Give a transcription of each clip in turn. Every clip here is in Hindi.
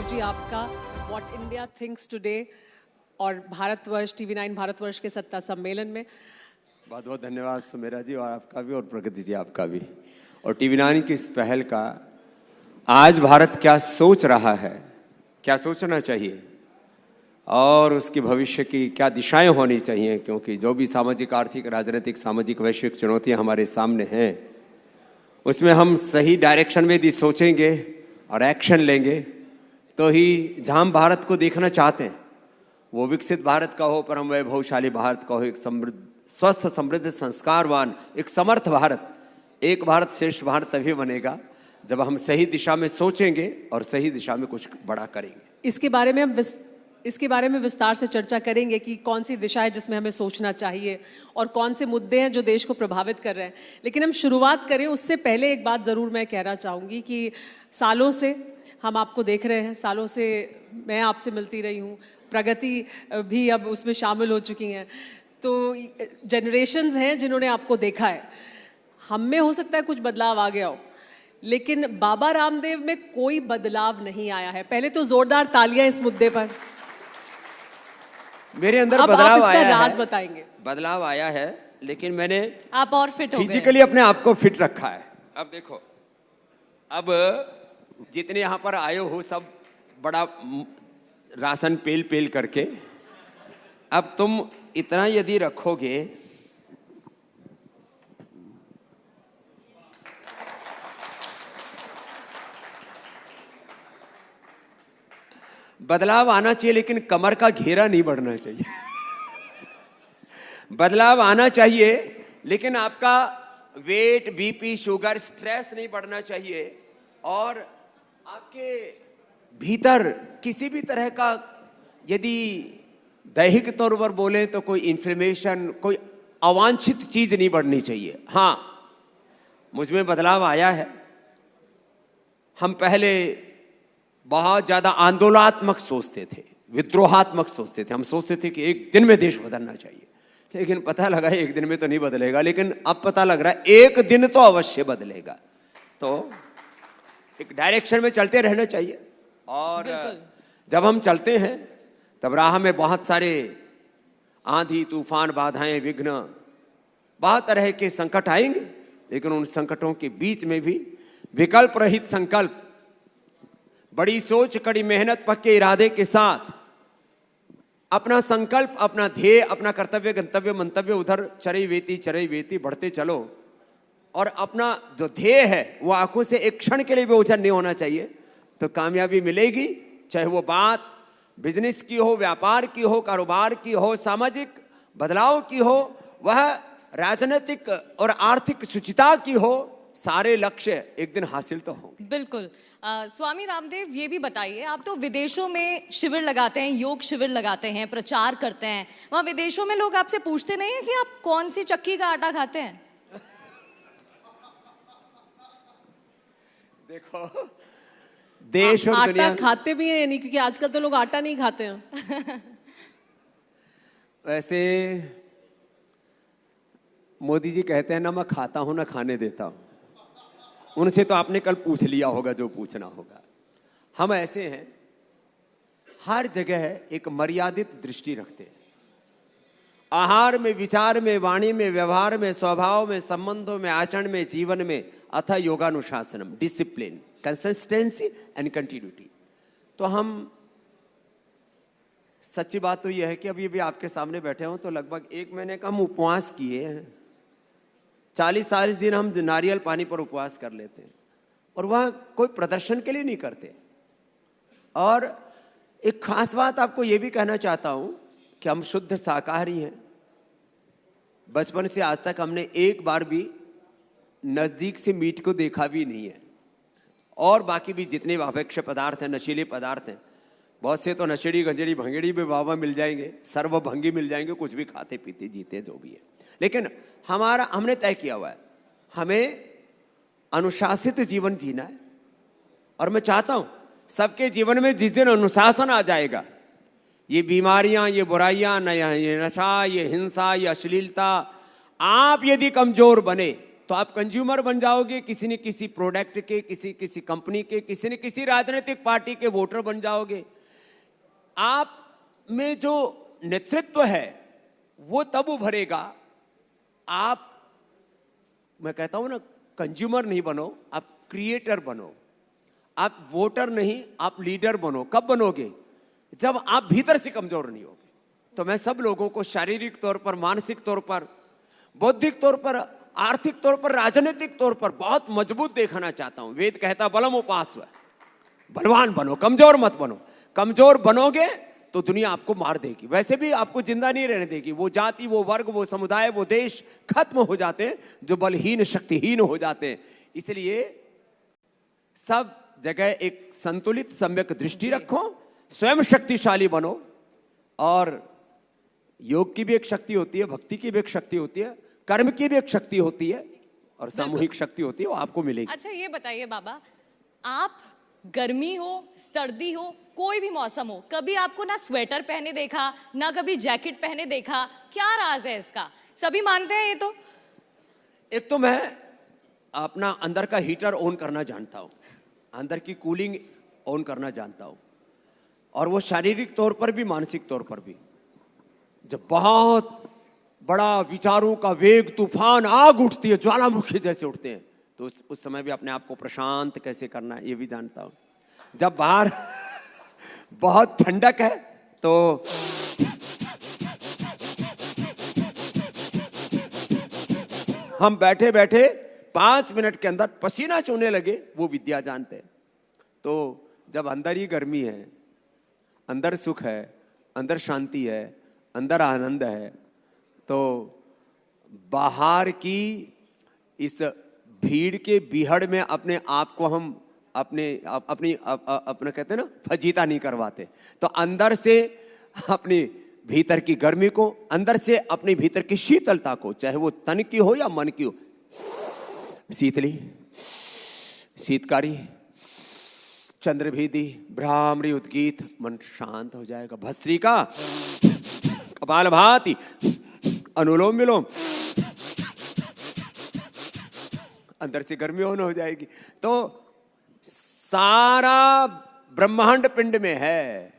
रामदेव जी, आपका व्हाट इंडिया थिंक्स टुडे और भारतवर्ष TV9 भारतवर्ष के सत्ता सम्मेलन में। बहुत बहुत धन्यवाद सुमेरा जी, और आपका भी, और प्रगति जी आपका भी, और TV9 की इस पहल का। आज भारत क्या सोच रहा है, क्या सोचना चाहिए और उसके भविष्य की क्या दिशाएं होनी चाहिए, क्योंकि जो भी सामाजिक, आर्थिक, राजनीतिक, सामाजिक, वैश्विक चुनौतियां हमारे सामने हैं, उसमें हम सही डायरेक्शन में यदि सोचेंगे और एक्शन लेंगे तो ही जहां हम भारत को देखना चाहते हैं वो विकसित भारत का हो, परम वैभवशाली भारत का हो, एक समृद्ध, स्वस्थ, समृद्ध, संस्कारवान, एक समर्थ भारत, एक भारत श्रेष्ठ भारत तभी बनेगा जब हम सही दिशा में सोचेंगे और सही दिशा में कुछ बड़ा करेंगे। इसके बारे में विस्तार से चर्चा करेंगे कि कौन सी दिशा है जिसमें हमें सोचना चाहिए और कौन से मुद्दे हैं जो देश को प्रभावित कर रहे हैं। लेकिन हम शुरुआत करें उससे पहले एक बात ज़रूर मैं कहना चाहूँगी कि सालों से हम आपको देख रहे हैं, सालों से मैं आपसे मिलती रही हूँ, प्रगति भी अब उसमें शामिल हो चुकी हैं, तो जनरेशन्स हैं जिन्होंने आपको देखा है। हम में हो सकता है कुछ बदलाव आ गया हो, लेकिन बाबा रामदेव में कोई बदलाव नहीं आया है। पहले तो जोरदार तालियां इस मुद्दे पर। मेरे अंदर बदलाव आया है, राज बताएंगे। बदलाव आया है, लेकिन मैंने आप और फिट हो गए, फिजिकली अपने आप को फिट रखा है। अब देखो, अब जितने यहाँ पर आए हो सब बड़ा राशन पेल पेल करके, अब तुम इतना यदि रखोगे, बदलाव आना चाहिए लेकिन कमर का घेरा नहीं बढ़ना चाहिए। बदलाव आना चाहिए लेकिन आपका वेट, बीपी, शुगर, स्ट्रेस नहीं बढ़ना चाहिए, और आपके भीतर किसी भी तरह का यदि दैहिक तौर पर बोले तो कोई इन्फ्लेमेशन, कोई अवांछित चीज नहीं बढ़नी चाहिए। हाँ, मुझमें बदलाव आया है। हम पहले बहुत ज्यादा आंदोलनात्मक सोचते थे, विद्रोहात्मक सोचते थे। हम सोचते थे कि एक दिन में देश बदलना चाहिए, लेकिन पता लगा एक दिन में तो नहीं बदलेगा। लेकिन अब पता लग रहा है एक दिन तो अवश्य बदलेगा। तो एक डायरेक्शन में चलते रहना चाहिए, और जब हम चलते हैं तब राह में बहुत सारे आंधी, तूफान, बाधाएं, विघ्न, बहुत तरह के संकट आएंगे, लेकिन उन संकटों के बीच में भी विकल्प रहित संकल्प, बड़ी सोच, कड़ी मेहनत, पक्के इरादे के साथ अपना संकल्प, अपना ध्येय, अपना कर्तव्य, गंतव्य, मंतव्य उधर चरई वेती बढ़ते चलो, और अपना जो ध्येय है वो आंखों से एक क्षण के लिए भी ओझल नहीं होना चाहिए, तो कामयाबी मिलेगी। चाहे वो बात बिजनेस की हो, व्यापार की हो, कारोबार की हो, सामाजिक बदलाव की हो, वह राजनीतिक और आर्थिक शुचिता की हो, सारे लक्ष्य एक दिन हासिल तो होंगे। बिल्कुल। स्वामी रामदेव, ये भी बताइए, आप तो विदेशों में शिविर लगाते हैं, योग शिविर लगाते हैं, प्रचार करते हैं, वहां विदेशों में लोग आपसे पूछते नहीं है कि आप कौन सी चक्की का आटा खाते हैं? देखो, देश और आटा दुनिया खाते भी हैं यानी, क्योंकि आजकल तो लोग आटा नहीं खाते हैं। वैसे मोदी जी कहते हैं ना, मैं खाता हूं ना खाने देता हूं। उनसे तो आपने कल पूछ लिया होगा जो पूछना होगा। हम ऐसे हैं, हर जगह एक मर्यादित दृष्टि रखते हैं, आहार में, विचार में, वाणी में, व्यवहार में, स्वभाव में, संबंधों में, आचरण में, जीवन में, अथ योगानुशासनम, डिसिप्लिन, कंसिस्टेंसी एंड कंटिन्यूटी। तो हम, सच्ची बात तो यह है कि अभी भी आपके सामने बैठे हो तो लगभग 1 महीने का हम उपवास किए हैं। 40-40 दिन हम नारियल पानी पर उपवास कर लेते हैं, और वह कोई प्रदर्शन के लिए नहीं करते। और एक खास बात आपको यह भी कहना चाहता हूं कि हम शुद्ध शाकाहारी हैं। बचपन से आज तक हमने एक बार भी नजदीक से मीट को देखा भी नहीं है, और बाकी भी जितने अभक्ष्य पदार्थ हैं, नशीले पदार्थ हैं, बहुत से तो नशेड़ी, गंजेड़ी, भंगेड़ी भी बाबा मिल जाएंगे, सर्वभंगी मिल जाएंगे, कुछ भी खाते पीते जीते जो भी है। लेकिन हमने तय किया हुआ है, हमें अनुशासित जीवन जीना है। और मैं चाहता हूं सबके जीवन में जिस दिन अनुशासन आ जाएगा, ये बीमारियां, ये बुराइयां, ये नशा, ये हिंसा, ये अश्लीलता, आप यदि कमजोर बने तो आप कंज्यूमर बन जाओगे, किसी न किसी प्रोडक्ट के, किसी किसी कंपनी के, किसी न किसी राजनीतिक पार्टी के वोटर बन जाओगे। आप में जो नेतृत्व है वो तब उभरेगा, आप, मैं कहता हूं ना, कंज्यूमर नहीं बनो, आप क्रिएटर बनो। आप वोटर नहीं, आप लीडर बनो। कब बनोगे? जब आप भीतर से कमजोर नहीं होगे। तो मैं सब लोगों को शारीरिक तौर पर, मानसिक तौर पर, बौद्धिक तौर पर, आर्थिक तौर पर, राजनीतिक तौर पर बहुत मजबूत देखना चाहता हूं। वेद कहता बलम उपास्व, बलवान बनो, कमजोर मत बनो। कमजोर बनोगे तो दुनिया आपको मार देगी, वैसे भी आपको जिंदा नहीं रहने देगी। वो जाति, वो वर्ग, वो समुदाय, वो देश खत्म हो जाते हैं जो बलहीन, शक्तिहीन हो जाते हैं। इसलिए सब जगह एक संतुलित, सम्यक दृष्टि रखो, स्वयं शक्तिशाली बनो। और योग की भी एक शक्ति होती है, भक्ति की भी एक शक्ति होती है, कर्म की भी एक शक्ति होती है, और सामूहिक शक्ति होती है, वो आपको मिलेगी। अच्छा ये बताइए बाबा, आप गर्मी हो, सर्दी हो, कोई भी मौसम हो, कभी आपको ना स्वेटर पहने देखा, ना कभी जैकेट पहने देखा, क्या राज है इसका? सभी मानते हैं ये तो। एक तो मैं अपना अंदर का हीटर ऑन करना जानता हूं, अंदर की कूलिंग ऑन करना जानता हूं, और वो शारीरिक तौर पर भी, मानसिक तौर पर भी। जब बहुत बड़ा विचारों का वेग, तूफान, आग उठती है, ज्वालामुखी जैसे उठते हैं, तो उस समय भी अपने आप को प्रशांत कैसे करना है ये भी जानता हूं। जब बाहर बहुत ठंडक है तो हम बैठे बैठे 5 मिनट के अंदर पसीना चूने लगे, वो विद्या जानते हैं। तो जब अंदर ही गर्मी है, अंदर सुख है, अंदर शांति है, अंदर आनंद है, तो बाहर की इस भीड़ के बीहड़ में अपने आप को हम अपने कहते हैं ना, फजीता नहीं करवाते। तो अंदर से अपनी भीतर की गर्मी को, अंदर से अपने भीतर की शीतलता को, चाहे वो तन की हो या मन की हो, शीतली, शीतकारी, चंद्रभेदी, भ्रामरी उद्गीत, मन शांत हो जाएगा। भस्त्रिका, कपालभाति, अनुलोम विलोम, अंदर से गर्मी होने हो जाएगी। तो सारा ब्रह्मांड पिंड में है।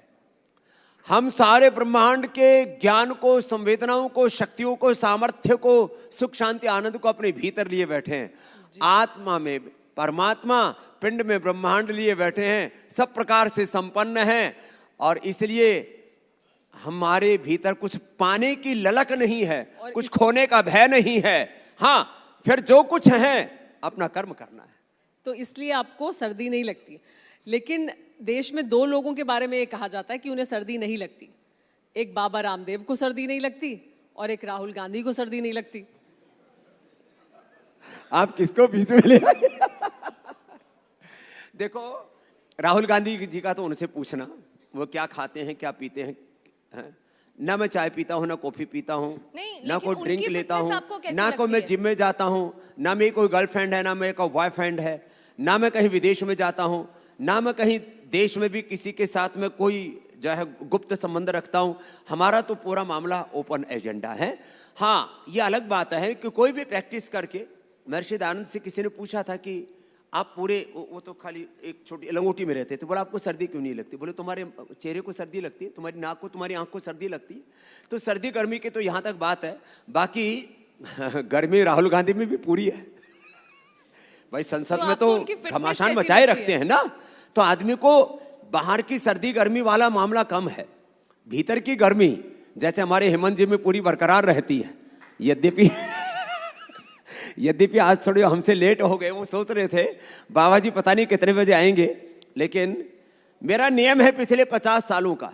हम सारे ब्रह्मांड के ज्ञान को, संवेदनाओं को, शक्तियों को, सामर्थ्य को, सुख शांति आनंद को अपने भीतर लिए बैठे हैं। आत्मा में परमात्मा, पिंड में ब्रह्मांड लिए बैठे हैं, सब प्रकार से संपन्न हैं। और इसलिए हमारे भीतर कुछ पाने की ललक नहीं है, कुछ खोने का भय नहीं है। हाँ, फिर जो कुछ है अपना कर्म करना है। तो इसलिए आपको सर्दी नहीं लगती। लेकिन देश में 2 लोगों के बारे में ये कहा जाता है कि उन्हें सर्दी नहीं लगती। एक बाबा रामदेव को सर्दी नहीं लगती और एक राहुल गांधी को सर्दी नहीं लगती। आप किसको बीच में ले आए? देखो, राहुल गांधी जी का तो उनसे पूछना, वो क्या खाते हैं, क्या पीते हैं। ना मैं चाय पीता हूँ, ना कॉफी पीता हूँ, ना कोई ड्रिंक लेता हूँ, ना कोई मैं जिम में जाता हूँ, ना मेरी कोई गर्लफ्रेंड है, ना मेरा कोई बॉयफ्रेंड है, ना मैं कहीं विदेश में जाता हूँ, ना मैं कहीं देश में भी किसी के साथ में कोई जो है गुप्त संबंध रखता हूँ। हमारा तो पूरा मामला ओपन एजेंडा है। हाँ, ये अलग बात है कि कोई भी प्रैक्टिस करके, महर्षि दयानंद से किसी ने पूछा था कि आप पूरे, वो तो खाली एक छोटी लंगोटी में रहते थे, बोला आपको सर्दी क्यों नहीं लगती? बोले तुम्हारे चेहरे को सर्दी लगती है, तुम्हारी नाक को, तुम्हारी आंख को सर्दी लगती है। तो सर्दी गर्मी की तो यहां तक बात है, बाकी गर्मी राहुल गांधी में भी पूरी है भाई। संसद में तो घमासान मचाए रखते हैं ना। तो आदमी को बाहर की सर्दी गर्मी वाला मामला कम है, भीतर की गर्मी जैसे हमारे हेमंत जी में पूरी बरकरार रहती है। यद्यपि आज थोड़े हमसे लेट हो गए, वो सोच रहे थे बाबा जी पता नहीं कितने बजे आएंगे, लेकिन मेरा नियम है पिछले 50 सालों का।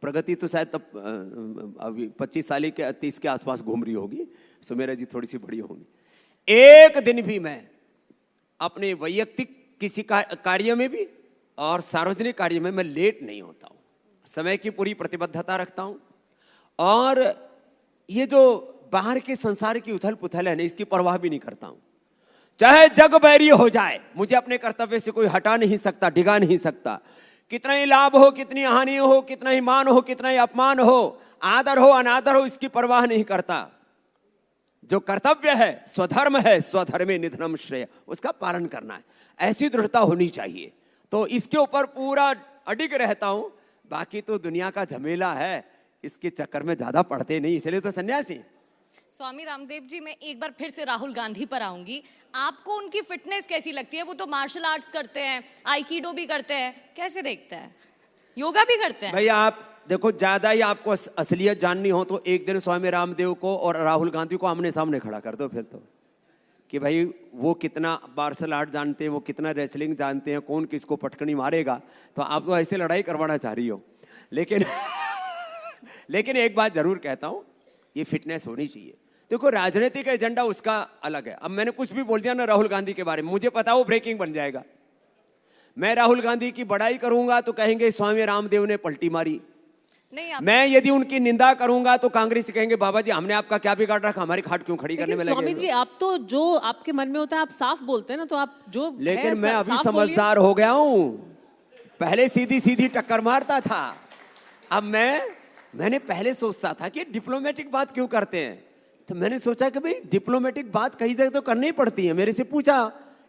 प्रगति तो शायद तब अभी 25 साल के 30 के आसपास घूम रही होगी, सुमेरा जी थोड़ी सी बड़ी होंगी। एक दिन भी मैं अपने वैयक्तिक किसी कार्य में भी और सार्वजनिक कार्य में मैं लेट नहीं होता हूं। समय की पूरी प्रतिबद्धता रखता हूं, और ये जो बाहर के संसार की उथल पुथल है ना, इसकी परवाह भी नहीं करता हूं। चाहे जग बैरी हो जाए, मुझे अपने कर्तव्य से कोई हटा नहीं सकता, डिगा नहीं सकता। कितना ही लाभ हो, कितनी हानि हो, कितना ही मान हो, कितना ही अपमान हो, आदर हो, अनादर हो, इसकी परवाह नहीं करता। जो कर्तव्य है, स्वधर्म है, स्वधर्मे निधनम श्रेय, उसका पालन करना है, ऐसी दृढ़ता होनी चाहिए। तो इसके ऊपर पूरा अडिग रहता हूं। बाकी तो दुनिया का झमेला है, इसके चक्कर में ज्यादा पड़ते नहीं, इसलिए तो सन्यासी। स्वामी रामदेव जी, मैं एक बार फिर से राहुल गांधी पर आऊंगी। आपको उनकी फिटनेस कैसी लगती है? वो तो मार्शल आर्ट्स करते हैं, आइकिडो भी करते हैं, कैसे देखते हैं? योगा भी करते हैं। भैया आप देखो, ज्यादा ही आपको असलियत जाननी हो तो एक दिन स्वामी रामदेव को और राहुल गांधी को आमने सामने खड़ा कर दो, फिर तो कि भाई वो कितना मार्शल आर्ट जानते हैं, वो कितना रेसलिंग जानते हैं, कौन किसको पटकनी मारेगा। तो आप तो ऐसे लड़ाई करवाना चाह रही हो। लेकिन लेकिन एक बात जरूर कहता हूं, ये फिटनेस होनी चाहिए। देखो, राजनीतिक एजेंडा उसका अलग है। अब मैंने कुछ भी बोल दिया ना राहुल गांधी के बारे में, मुझे पता वो ब्रेकिंग बन जाएगा। मैं राहुल गांधी की बड़ाई करूंगा तो कहेंगे स्वामी रामदेव ने पलटी मारी। नहीं, मैं यदि उनकी निंदा करूंगा तो कांग्रेस कहेंगे बाबा जी हमने आपका क्या बिगाड़ रखा, हमारी खाट क्यों खड़ी करने में लगे। स्वामी जी, आप तो जो आपके मन में होता है आप साफ बोलते हैं ना, तो आप जो लेकिन मैं अभी समझदार हो गया हूं। पहले सीधी सीधी टक्कर मारता था, अब मैंने पहले सोचता था कि डिप्लोमेटिक बात क्यों करते हैं, तो मैंने सोचा कि भाई डिप्लोमेटिक बात कई जगह तो करनी पड़ती है। मेरे से पूछा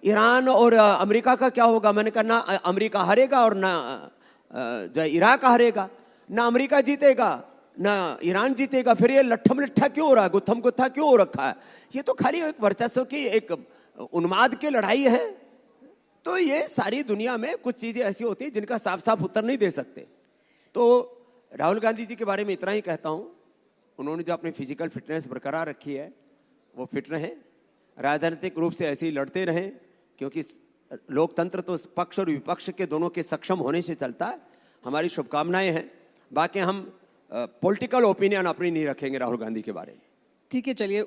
ईरान और अमेरिका का क्या होगा, मैंने कहा ना अमेरिका हारेगा और ना जो इराक हारेगा, ना अमेरिका जीतेगा ना ईरान जीतेगा। फिर ये लट्ठम लट्ठा क्यों हो रहा है, गुत्थम गुत्था क्यों हो रखा है? ये तो खाली एक वर्चस्व की, एक उन्माद की लड़ाई है। तो ये सारी दुनिया में कुछ चीजें ऐसी होती है जिनका साफ साफ उत्तर नहीं दे सकते। तो राहुल गांधी जी के बारे में इतना ही कहता हूं, उन्होंने जो अपनी फिजिकल फिटनेस बरकरार रखी है वो फिट रहें, राजनीतिक रूप से ऐसे ही लड़ते रहें, क्योंकि लोकतंत्र तो पक्ष और विपक्ष के दोनों के सक्षम होने से चलता है। हमारी शुभकामनाएं हैं। बाकी हम पॉलिटिकल ओपिनियन अपनी नहीं रखेंगे राहुल गांधी के बारे में। ठीक है, चलिए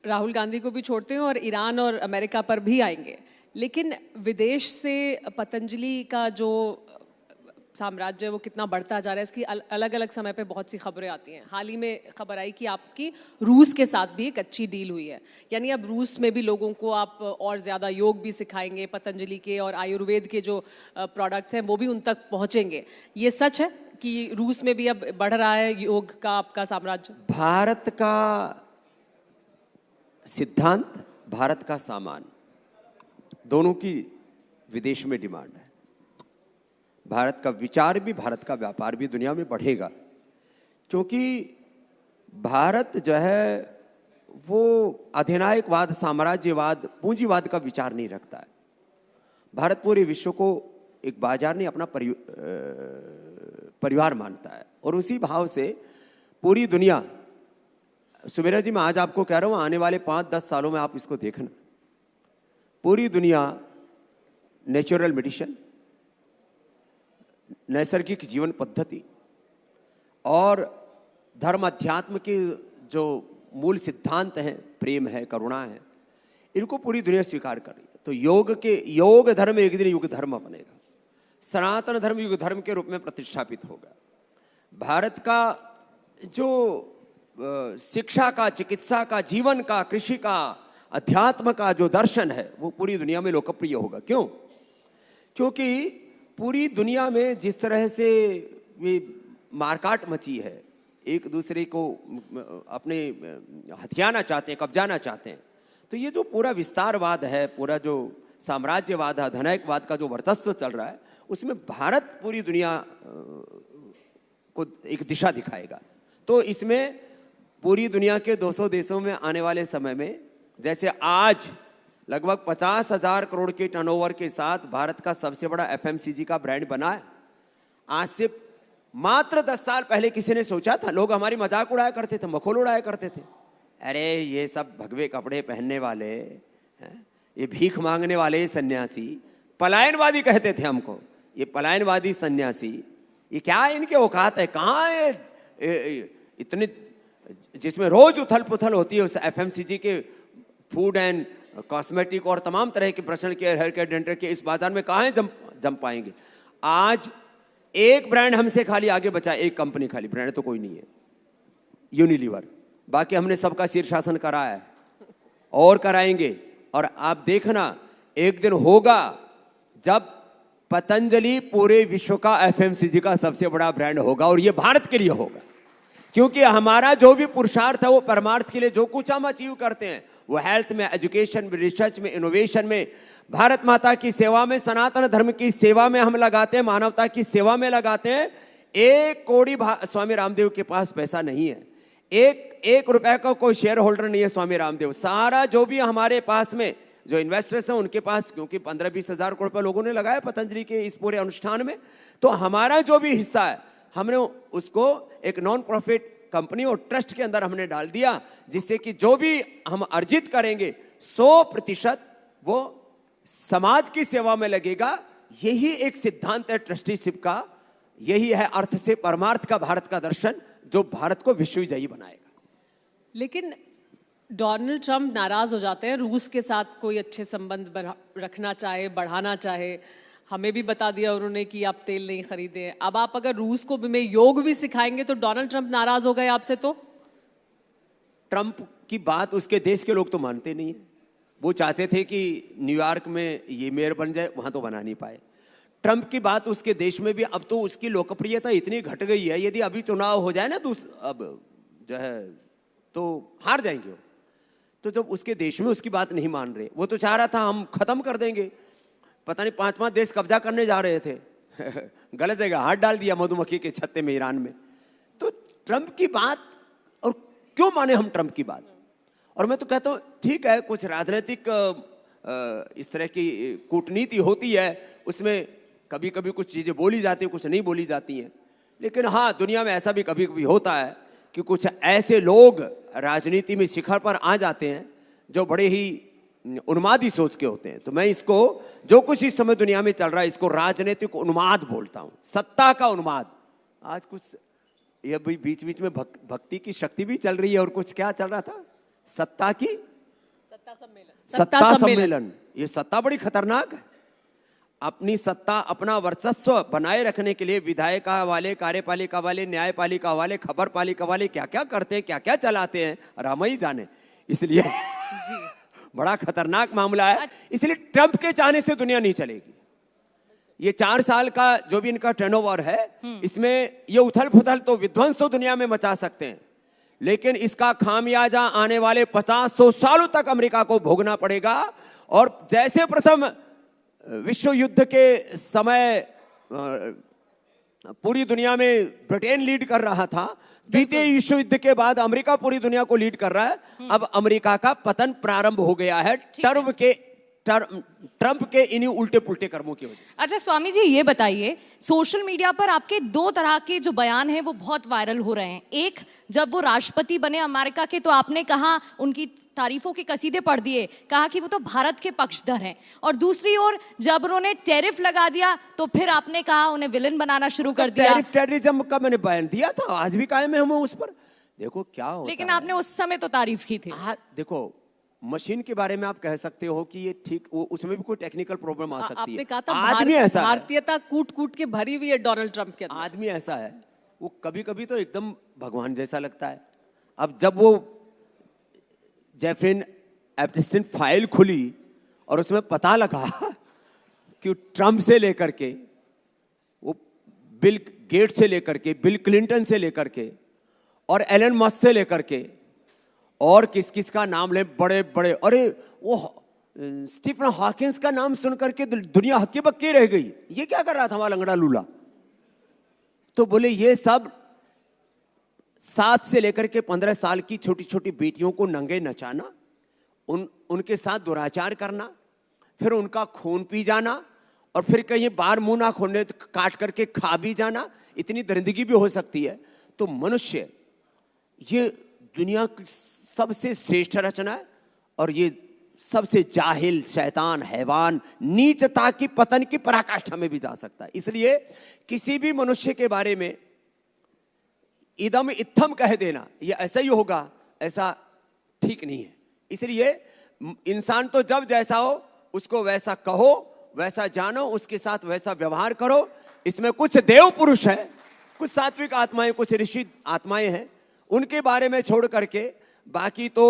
राहुल गांधी को भी छोड़ते हैं और ईरान और अमेरिका पर भी आएंगे। लेकिन विदेश से पतंजलि का जो साम्राज्य वो कितना बढ़ता जा रहा है, इसकी अलग अलग समय पे बहुत सी खबरें आती हैं। हाल ही में खबर आई कि आपकी रूस के साथ भी एक अच्छी डील हुई है, यानी अब रूस में भी लोगों को आप और ज़्यादा योग भी सिखाएंगे, पतंजलि के और आयुर्वेद के जो प्रोडक्ट्स हैं वो भी उन तक पहुँचेंगे। ये सच है कि रूस में भी अब बढ़ रहा है योग का आपका साम्राज्य? भारत का सिद्धांत, भारत का सामान, दोनों की विदेश में डिमांड है। भारत का विचार भी, भारत का व्यापार भी दुनिया में बढ़ेगा, क्योंकि भारत जो है वो अधिनायकवाद, साम्राज्यवाद, पूंजीवाद का विचार नहीं रखता है। भारत पूरे विश्व को एक बाजार नहीं, अपना परिवार मानता है। और उसी भाव से पूरी दुनिया, सुमेरा जी मैं आज आपको कह रहा हूं, आने वाले 5-10 सालों में आप इसको देखना, पूरी दुनिया नेचुरल मेडिसिन, नैसर्गिक जीवन पद्धति और धर्म अध्यात्म के जो मूल सिद्धांत हैं, प्रेम है, करुणा है, इनको पूरी दुनिया स्वीकार कर रही है। तो योग धर्म एक दिन युग धर्म बनेगा, सनातन धर्म युग धर्म के रूप में प्रतिष्ठापित होगा। भारत का जो शिक्षा का, चिकित्सा का, जीवन का, कृषि का, अध्यात्म का जो दर्शन है वो पूरी दुनिया में लोकप्रिय होगा। क्यों? क्योंकि पूरी दुनिया में जिस तरह से ये मारकाट मची है, एक दूसरे को अपने हथियाना चाहते हैं, कब्जाना चाहते हैं, तो ये जो पूरा विस्तारवाद है, पूरा जो साम्राज्यवाद है, धनायकवाद का जो वर्चस्व चल रहा है, उसमें भारत पूरी दुनिया को एक दिशा दिखाएगा। तो इसमें पूरी दुनिया के 200 देशों में आने वाले समय में, जैसे आज लगभग 50,000 करोड़ के टर्नओवर के साथ भारत का सबसे बड़ा एफएमसीजी का ब्रांड बना है। आज से मात्र 10 साल पहले किसी ने सोचा था? लोग हमारी मजाक उड़ाया करते थे, मखौल उड़ाया करते थे, अरे ये सब भगवे कपड़े पहनने वाले, ये भीख मांगने वाले सन्यासी, पलायनवादी कहते थे हमको। ये पलायनवादी सन्यासी, ये क्या इनके औकात है? कहाँ है इतने, जिसमें रोज उथल पुथल होती है उस एफएमसीजी के फूड एंड कॉस्मेटिक और तमाम तरह के personal care, hair care, dental के इस बाजार में कहाँ जम पाएंगे? आज एक ब्रांड हमसे खाली आगे बचा, एक कंपनी खाली, ब्रांड तो कोई नहीं है, यूनिलीवर। बाकी हमने सबका शीर्षासन कराया है और कराएंगे। और आप देखना एक दिन होगा जब पतंजलि पूरे विश्व का एफएमसीजी का सबसे बड़ा ब्रांड होगा, और ये भारत के लिए होगा, क्योंकि हमारा जो भी पुरुषार्थ है वो परमार्थ के लिए जो कुछ हम अचीव करते हैं वो हेल्थ में, एजुकेशन में, रिसर्च में, इनोवेशन में, भारत माता की सेवा में, सनातन धर्म की सेवा में हम लगाते हैं, मानवता की सेवा में लगाते हैं। 1 कौड़ी स्वामी रामदेव के पास पैसा नहीं है, एक रुपए का कोई शेयर होल्डर नहीं है स्वामी रामदेव। सारा जो भी हमारे पास में जो इन्वेस्टर्स हैं उनके पास, क्योंकि 15-20 हजार करोड़ रुपए लोगों ने लगाया पतंजलि के इस पूरे अनुष्ठान में, तो हमारा जो भी हिस्सा है हमने उसको एक नॉन प्रॉफिट कंपनी और ट्रस्ट के अंदर हमने डाल दिया, जिससे कि जो भी हम अर्जित करेंगे 100% वो समाज की सेवा में लगेगा। यही एक सिद्धांत है ट्रस्टीशिप का, यही है अर्थ से परमार्थ का भारत का दर्शन, जो भारत को विश्वविजयी बनाएगा। लेकिन डोनाल्ड ट्रंप नाराज हो जाते हैं, रूस के साथ कोई अच्छे संबंध रखना चाहे, बढ़ाना चाहे। हमें भी बता दिया उन्होंने कि आप तेल नहीं खरीदे। अब आप अगर रूस को में योग भी सिखाएंगे तो डोनाल्ड ट्रंप नाराज हो गए आपसे। तो ट्रंप की बात उसके देश के लोग तो मानते नहीं है। वो चाहते थे कि न्यूयॉर्क में ये मेयर बन जाए, वहां तो बना नहीं पाए। ट्रंप की बात उसके देश में भी, अब तो उसकी लोकप्रियता इतनी घट गई है, यदि अभी चुनाव हो जाए ना अब जो है तो हार जाएंगे वो। तो जब उसके देश में उसकी बात नहीं मान रहे, वो तो चाह रहा था हम खत्म कर देंगे, पता नहीं 5-5 देश कब्जा करने जा रहे थे गलत जगह हाथ डाल दिया मधुमक्खी के छत्ते में, ईरान में। तो ट्रंप की बात, और क्यों माने हम ट्रंप की बात? और मैं तो कहता हूं ठीक है, कुछ राजनीतिक इस तरह की कूटनीति होती है, उसमें कभी कभी कुछ चीजें बोली जाती हैं, कुछ नहीं बोली जाती हैं। लेकिन हाँ, दुनिया में ऐसा भी कभी कभी होता है कि कुछ ऐसे लोग राजनीति में शिखर पर आ जाते हैं जो बड़े ही उन्मादी सोच के होते हैं। तो मैं इसको, जो कुछ इस समय दुनिया में चल रहा है, इसको राजनीतिक उन्माद बोलता हूं, सत्ता का उन्माद। आज कुछ ये भी बीच बीच में भक्ति की शक्ति भी चल रही है, और कुछ क्या चल रहा था, सत्ता सम्मेलन। ये सत्ता बड़ी खतरनाक है। अपनी सत्ता, अपना वर्चस्व बनाए रखने के लिए विधायिका वाले, कार्यपालिका वाले, न्यायपालिका वाले, खबर पालिका वाले क्या क्या करते हैं, क्या क्या चलाते हैं, राम ही जाने। इसलिए जी बड़ा खतरनाक मामला है। इसलिए ट्रंप के चाहने से दुनिया नहीं चलेगी। ये 4 साल का जो भी इनका टर्नओवर है, इसमें ये उथल पुथल तो विध्वंस तो दुनिया में मचा सकते हैं, लेकिन इसका खामियाजा आने वाले 50-100 सालों तक अमेरिका को भोगना पड़ेगा। और जैसे प्रथम विश्व युद्ध के समय पूरी दुनिया में ब्रिटेन लीड कर रहा था, द्वितीय विश्व युद्ध के बाद अमेरिका पूरी दुनिया को लीड कर रहा है। अब अमेरिका का पतन प्रारंभ हो गया है ट्रंप के इन्हीं उल्टे पुल्टे कर्मों की वजह से। अच्छा स्वामी जी, ये बताइए, सोशल मीडिया पर आपके 2 तरह के जो बयान हैं वो बहुत वायरल हो रहे हैं। एक, जब वो राष्ट्रपति बने अमेरिका के, तो आपने कहा, उनकी तारीफों के कसीदे पढ़ दिए, कहा कि वो तो भारत के पक्षधर हैं। और दूसरी ओर जब उन्होंने टैरिफ लगा दिया तो फिर आपने कहा उन्हें विलन बनाना शुरू कर दिया। टेररिज्म का मैंने बयान दिया था, आज भी कायम है हम उस पर। देखो क्या होता लेकिन आपने उस समय तो तारीफ की थी। देखो, मशीन के बारे में आप कह सकते हो कि ये ठीक, उसमें भी कोई टेक्निकल प्रॉब्लम आ सकती है। आपने कहा था आदमी ऐसा है, भारतीयता कूट कूट के भरी हुई है डोनाल्ड ट्रंप के अंदर। आदमी ऐसा है, वो कभी कभी तो एकदम भगवान जैसा लगता है। अब जब वो जेफरिन एप्स्टीन फाइल खुली और उसमें पता लगा कि ट्रंप से लेकर के, वो बिल गेट्स से लेकर के, बिल क्लिंटन से लेकर के, और एलन मस्क से लेकर के, और किस किस का नाम ले, बड़े बड़े, अरे वो स्टीफन हॉकिंस का नाम सुनकर के दुनिया हक्की बक्की रह गई। ये क्या कर रहा था हमारा लंगड़ा लूला? तो बोले ये सब 7 से लेकर के 15 साल की छोटी छोटी बेटियों को नंगे नचाना, उनके साथ दुराचार करना, फिर उनका खून पी जाना, और फिर कहीं बार मुंह ना खोलने काट करके खा भी जाना, इतनी दरिंदगी भी हो सकती है। तो मनुष्य ये दुनिया की सबसे श्रेष्ठ रचना है, और ये सबसे जाहिल, शैतान, हैवान, नीचता की पतन की पराकाष्ठा में भी जा सकता है। इसलिए किसी भी मनुष्य के बारे में इदम इत्थम कह देना, ये ऐसा ही होगा, ऐसा ठीक नहीं है। इसलिए इंसान तो जब जैसा हो उसको वैसा कहो, वैसा जानो, उसके साथ वैसा व्यवहार करो। इसमें कुछ देव पुरुष है, कुछ सात्विक आत्माएं, कुछ ऋषि आत्माएं हैं, उनके बारे में छोड़ करके बाकी तो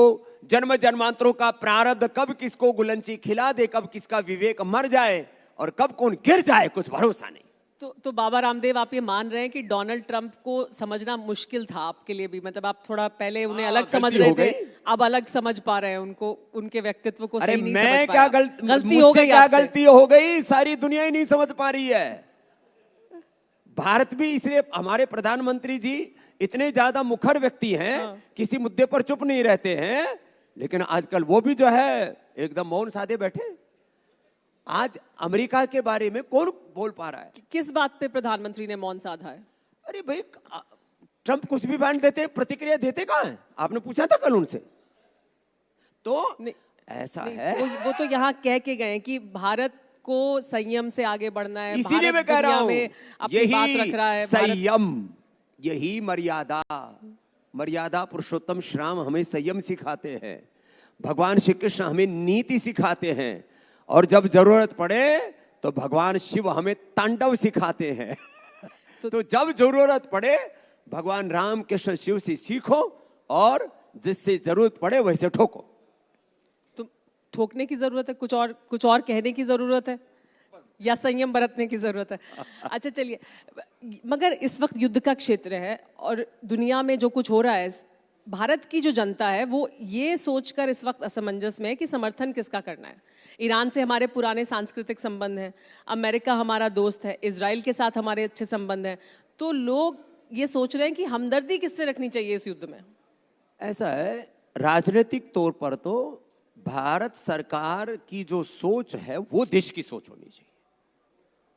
जन्म जन्मांतरों का प्रारब्ध कब किसको गुलंची खिला दे, कब किसका विवेक मर जाए और कब कौन गिर जाए, कुछ भरोसा नहीं। तो बाबा रामदेव, आप ये मान रहे हैं कि डोनाल्ड ट्रंप को समझना मुश्किल था आपके लिए भी? मतलब आप थोड़ा पहले उन्हें अलग समझ गलती रहे हो थे, गई। अब अलग समझ पा रहे हैं उनको, उनके व्यक्तित्व को अरे सही नहीं मैं समझ क्या पाया। गलती हो मुझसे गई क्या आपसे। गलती हो गई, सारी दुनिया ही नहीं समझ पा रही है। भारत भी, इसलिए हमारे प्रधानमंत्री जी इतने ज्यादा मुखर व्यक्ति हैं, किसी मुद्दे पर चुप नहीं रहते हैं, लेकिन आजकल वो भी जो है एकदम मौन साधे बैठे। आज अमेरिका के बारे में कौन बोल पा रहा है? किस बात पे प्रधानमंत्री ने मौन साधा है? अरे भाई, ट्रंप कुछ भी बयान देते, प्रतिक्रिया देते कहाँ है? आपने पूछा था कल उनसे? तो नहीं, ऐसा नहीं, है। वो तो यहाँ कह के गए कि भारत को संयम से आगे बढ़ना है, इसीलिए भारत मैं कह रहा दुनिया हूं, में अपनी बात रख रहा है। संयम, यही मर्यादा पुरुषोत्तम श्री राम हमें संयम सिखाते हैं, भगवान श्री कृष्ण हमें नीति सिखाते हैं, और जब जरूरत पड़े तो भगवान शिव हमें तांडव सिखाते हैं। तो जब जरूरत पड़े भगवान राम कृष्ण शिव से सीखो, और जिससे जरूरत पड़े वैसे ठोको। तो ठोकने की जरूरत है, कुछ और कहने की जरूरत है, या संयम बरतने की जरूरत है? अच्छा चलिए, मगर इस वक्त युद्ध का क्षेत्र है और दुनिया में जो कुछ हो रहा है, भारत की जो जनता है वो ये सोचकर इस वक्त असमंजस में है कि समर्थन किसका करना है। ईरान से हमारे पुराने सांस्कृतिक संबंध हैं, अमेरिका हमारा दोस्त है, इजराइल के साथ हमारे अच्छे संबंध हैं, तो लोग ये सोच रहे हैं कि हमदर्दी किससे रखनी चाहिए इस युद्ध में? ऐसा है, राजनीतिक तौर पर तो भारत सरकार की जो सोच है वो देश की सोच होनी चाहिए।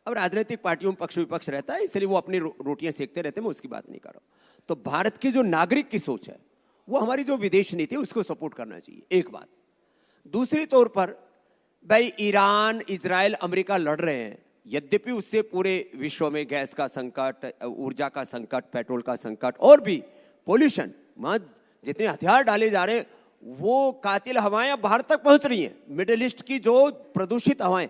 अब राजनीतिक पार्टियों में पक्ष विपक्ष रहता है, इसलिए वो अपनी रोटियां सेकते रहते हैं, मैं उसकी बात नहीं कर रहा हूं। तो भारत की जो नागरिक की सोच है वो हमारी जो विदेश नीति है उसको सपोर्ट करना चाहिए, एक बात। दूसरी तौर पर भाई, ईरान, इजराइल, अमेरिका लड़ रहे हैं, यद्यपि उससे पूरे विश्व में गैस का संकट, ऊर्जा का संकट, पेट्रोल का संकट, और भी पोल्यूशन, जितने हथियार डाले जा रहे हैं, वो कातिल हवाएं अब भारत तक पहुंच रही हैं। मिडिल ईस्ट की जो प्रदूषित हवाएं,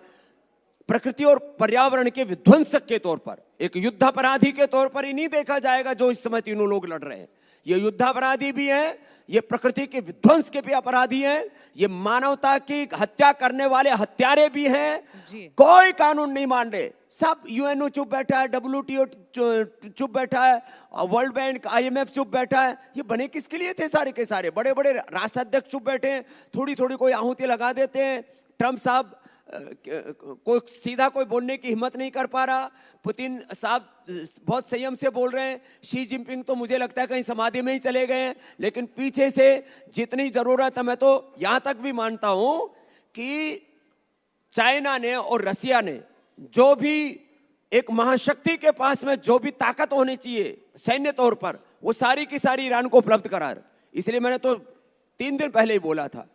प्रकृति और पर्यावरण के विध्वंसक के तौर पर, एक युद्धापराधी के तौर पर ही नहीं देखा जाएगा जो इस समय तीनों लोग लड़ रहे हैं। ये युद्धापराधी भी हैं, ये प्रकृति के विध्वंस के भी अपराधी हैं, ये मानवता की हत्या करने वाले हत्यारे भी हैं। कोई कानून नहीं मान रहे, सब यूएनओ चुप बैठा है, WTO चुप बैठा है, वर्ल्ड बैंक, IMF चुप बैठा है। ये बने किसके लिए थे? सारे के सारे बड़े बड़े राष्ट्राध्यक्ष चुप बैठे हैं, थोड़ी थोड़ी कोई आहुति लगा देते हैं। ट्रंप साहब कोई सीधा कोई बोलने की हिम्मत नहीं कर पा रहा, पुतिन साहब बहुत संयम से बोल रहे हैं, शी जिनपिंग तो मुझे लगता है कहीं समाधि में ही चले गए हैं। लेकिन पीछे से जितनी जरूरत है, मैं तो यहां तक भी मानता हूं कि चाइना ने और रसिया ने जो भी एक महाशक्ति के पास में जो भी ताकत होनी चाहिए सैन्य तौर पर, वो सारी की सारी ईरान को उपलब्ध करा। इसलिए मैंने तो 3 दिन पहले ही बोला था,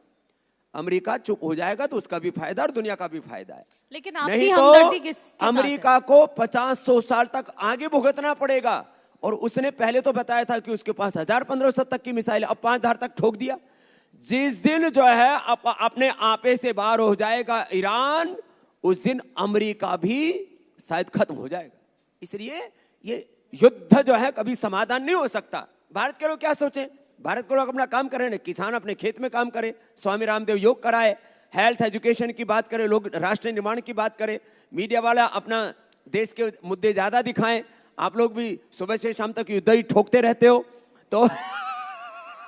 अमेरिका चुप हो जाएगा तो उसका भी फायदा और दुनिया का भी फायदा है। लेकिन आपकी हमदर्दी किसके साथ है? अमेरिका को 50-100 साल तक आगे भुगतना पड़ेगा। और उसने पहले तो बताया था कि उसके पास 1000-1500 तक की मिसाइल, अब 5000 तक ठोक दिया। जिस दिन जो है अपने आपे से बाहर हो जाएगा ईरान, उस दिन अमेरिका भी शायद खत्म हो जाएगा। इसलिए ये युद्ध जो है कभी समाधान नहीं हो सकता। भारत के लोग क्या सोचें? भारत के लोग अपना काम कर रहे हैं, किसान अपने खेत में काम करे, स्वामी रामदेव योग कराए, हेल्थ एजुकेशन की बात करें, लोग राष्ट्र निर्माण की बात करें, मीडिया वाला अपना देश के मुद्दे ज्यादा दिखाएं। आप लोग भी सुबह से शाम तक युद्ध ही ठोकते रहते हो तो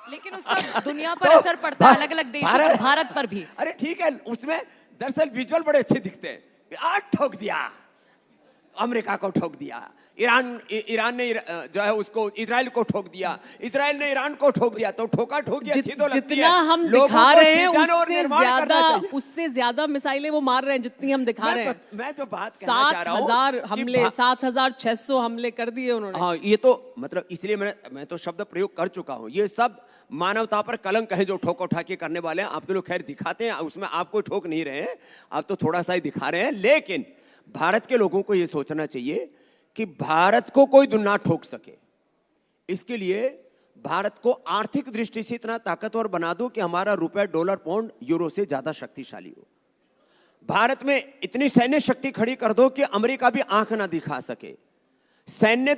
लेकिन उसका दुनिया पर असर पड़ता है, अलग अलग देशों पर, भारत पर भी। अरे ठीक है, उसमें दरअसल विजुअल बड़े अच्छे दिखते हैं। आज ठोक दिया, अमेरिका को ठोक दिया, ईरान ने जो है उसको इजराइल को ठोक दिया, इजराइल ने ईरान को ठोक दिया, तो ठोका ठोकी अच्छी तो लगती है। जितना हम दिखा रहे हैं उससे ज्यादा मिसाइलें वो मार रहे हैं जितनी हम दिखा रहे हैं। मैं जो बात कहना चाह रहा हूं, 7000 हमले, 7600 हमले कर दिए उन्होंने। हाँ, ये तो मतलब इसलिए मैं तो शब्द प्रयोग कर चुका हूं। ये सब मानवता पर कलंक है जो ठोक उठा के करने वाले हैं। आप तो लोग खैर दिखाते हैं, उसमें आप कोई ठोक नहीं रहे हैं, आप तो थोड़ा सा ही दिखा रहे हैं। लेकिन भारत के लोगों को ये सोचना चाहिए कि भारत को कोई ना ठोक सके। इसके लिए भारत को आर्थिक दृष्टि से इतना ताकतवर बना दो कि हमारा रुपया, डॉलर, पाउंड, यूरो से ज्यादा शक्तिशाली हो। भारत में इतनी सैन्य शक्ति खड़ी कर दो कि अमेरिका भी आंख ना दिखा सके। सैन्य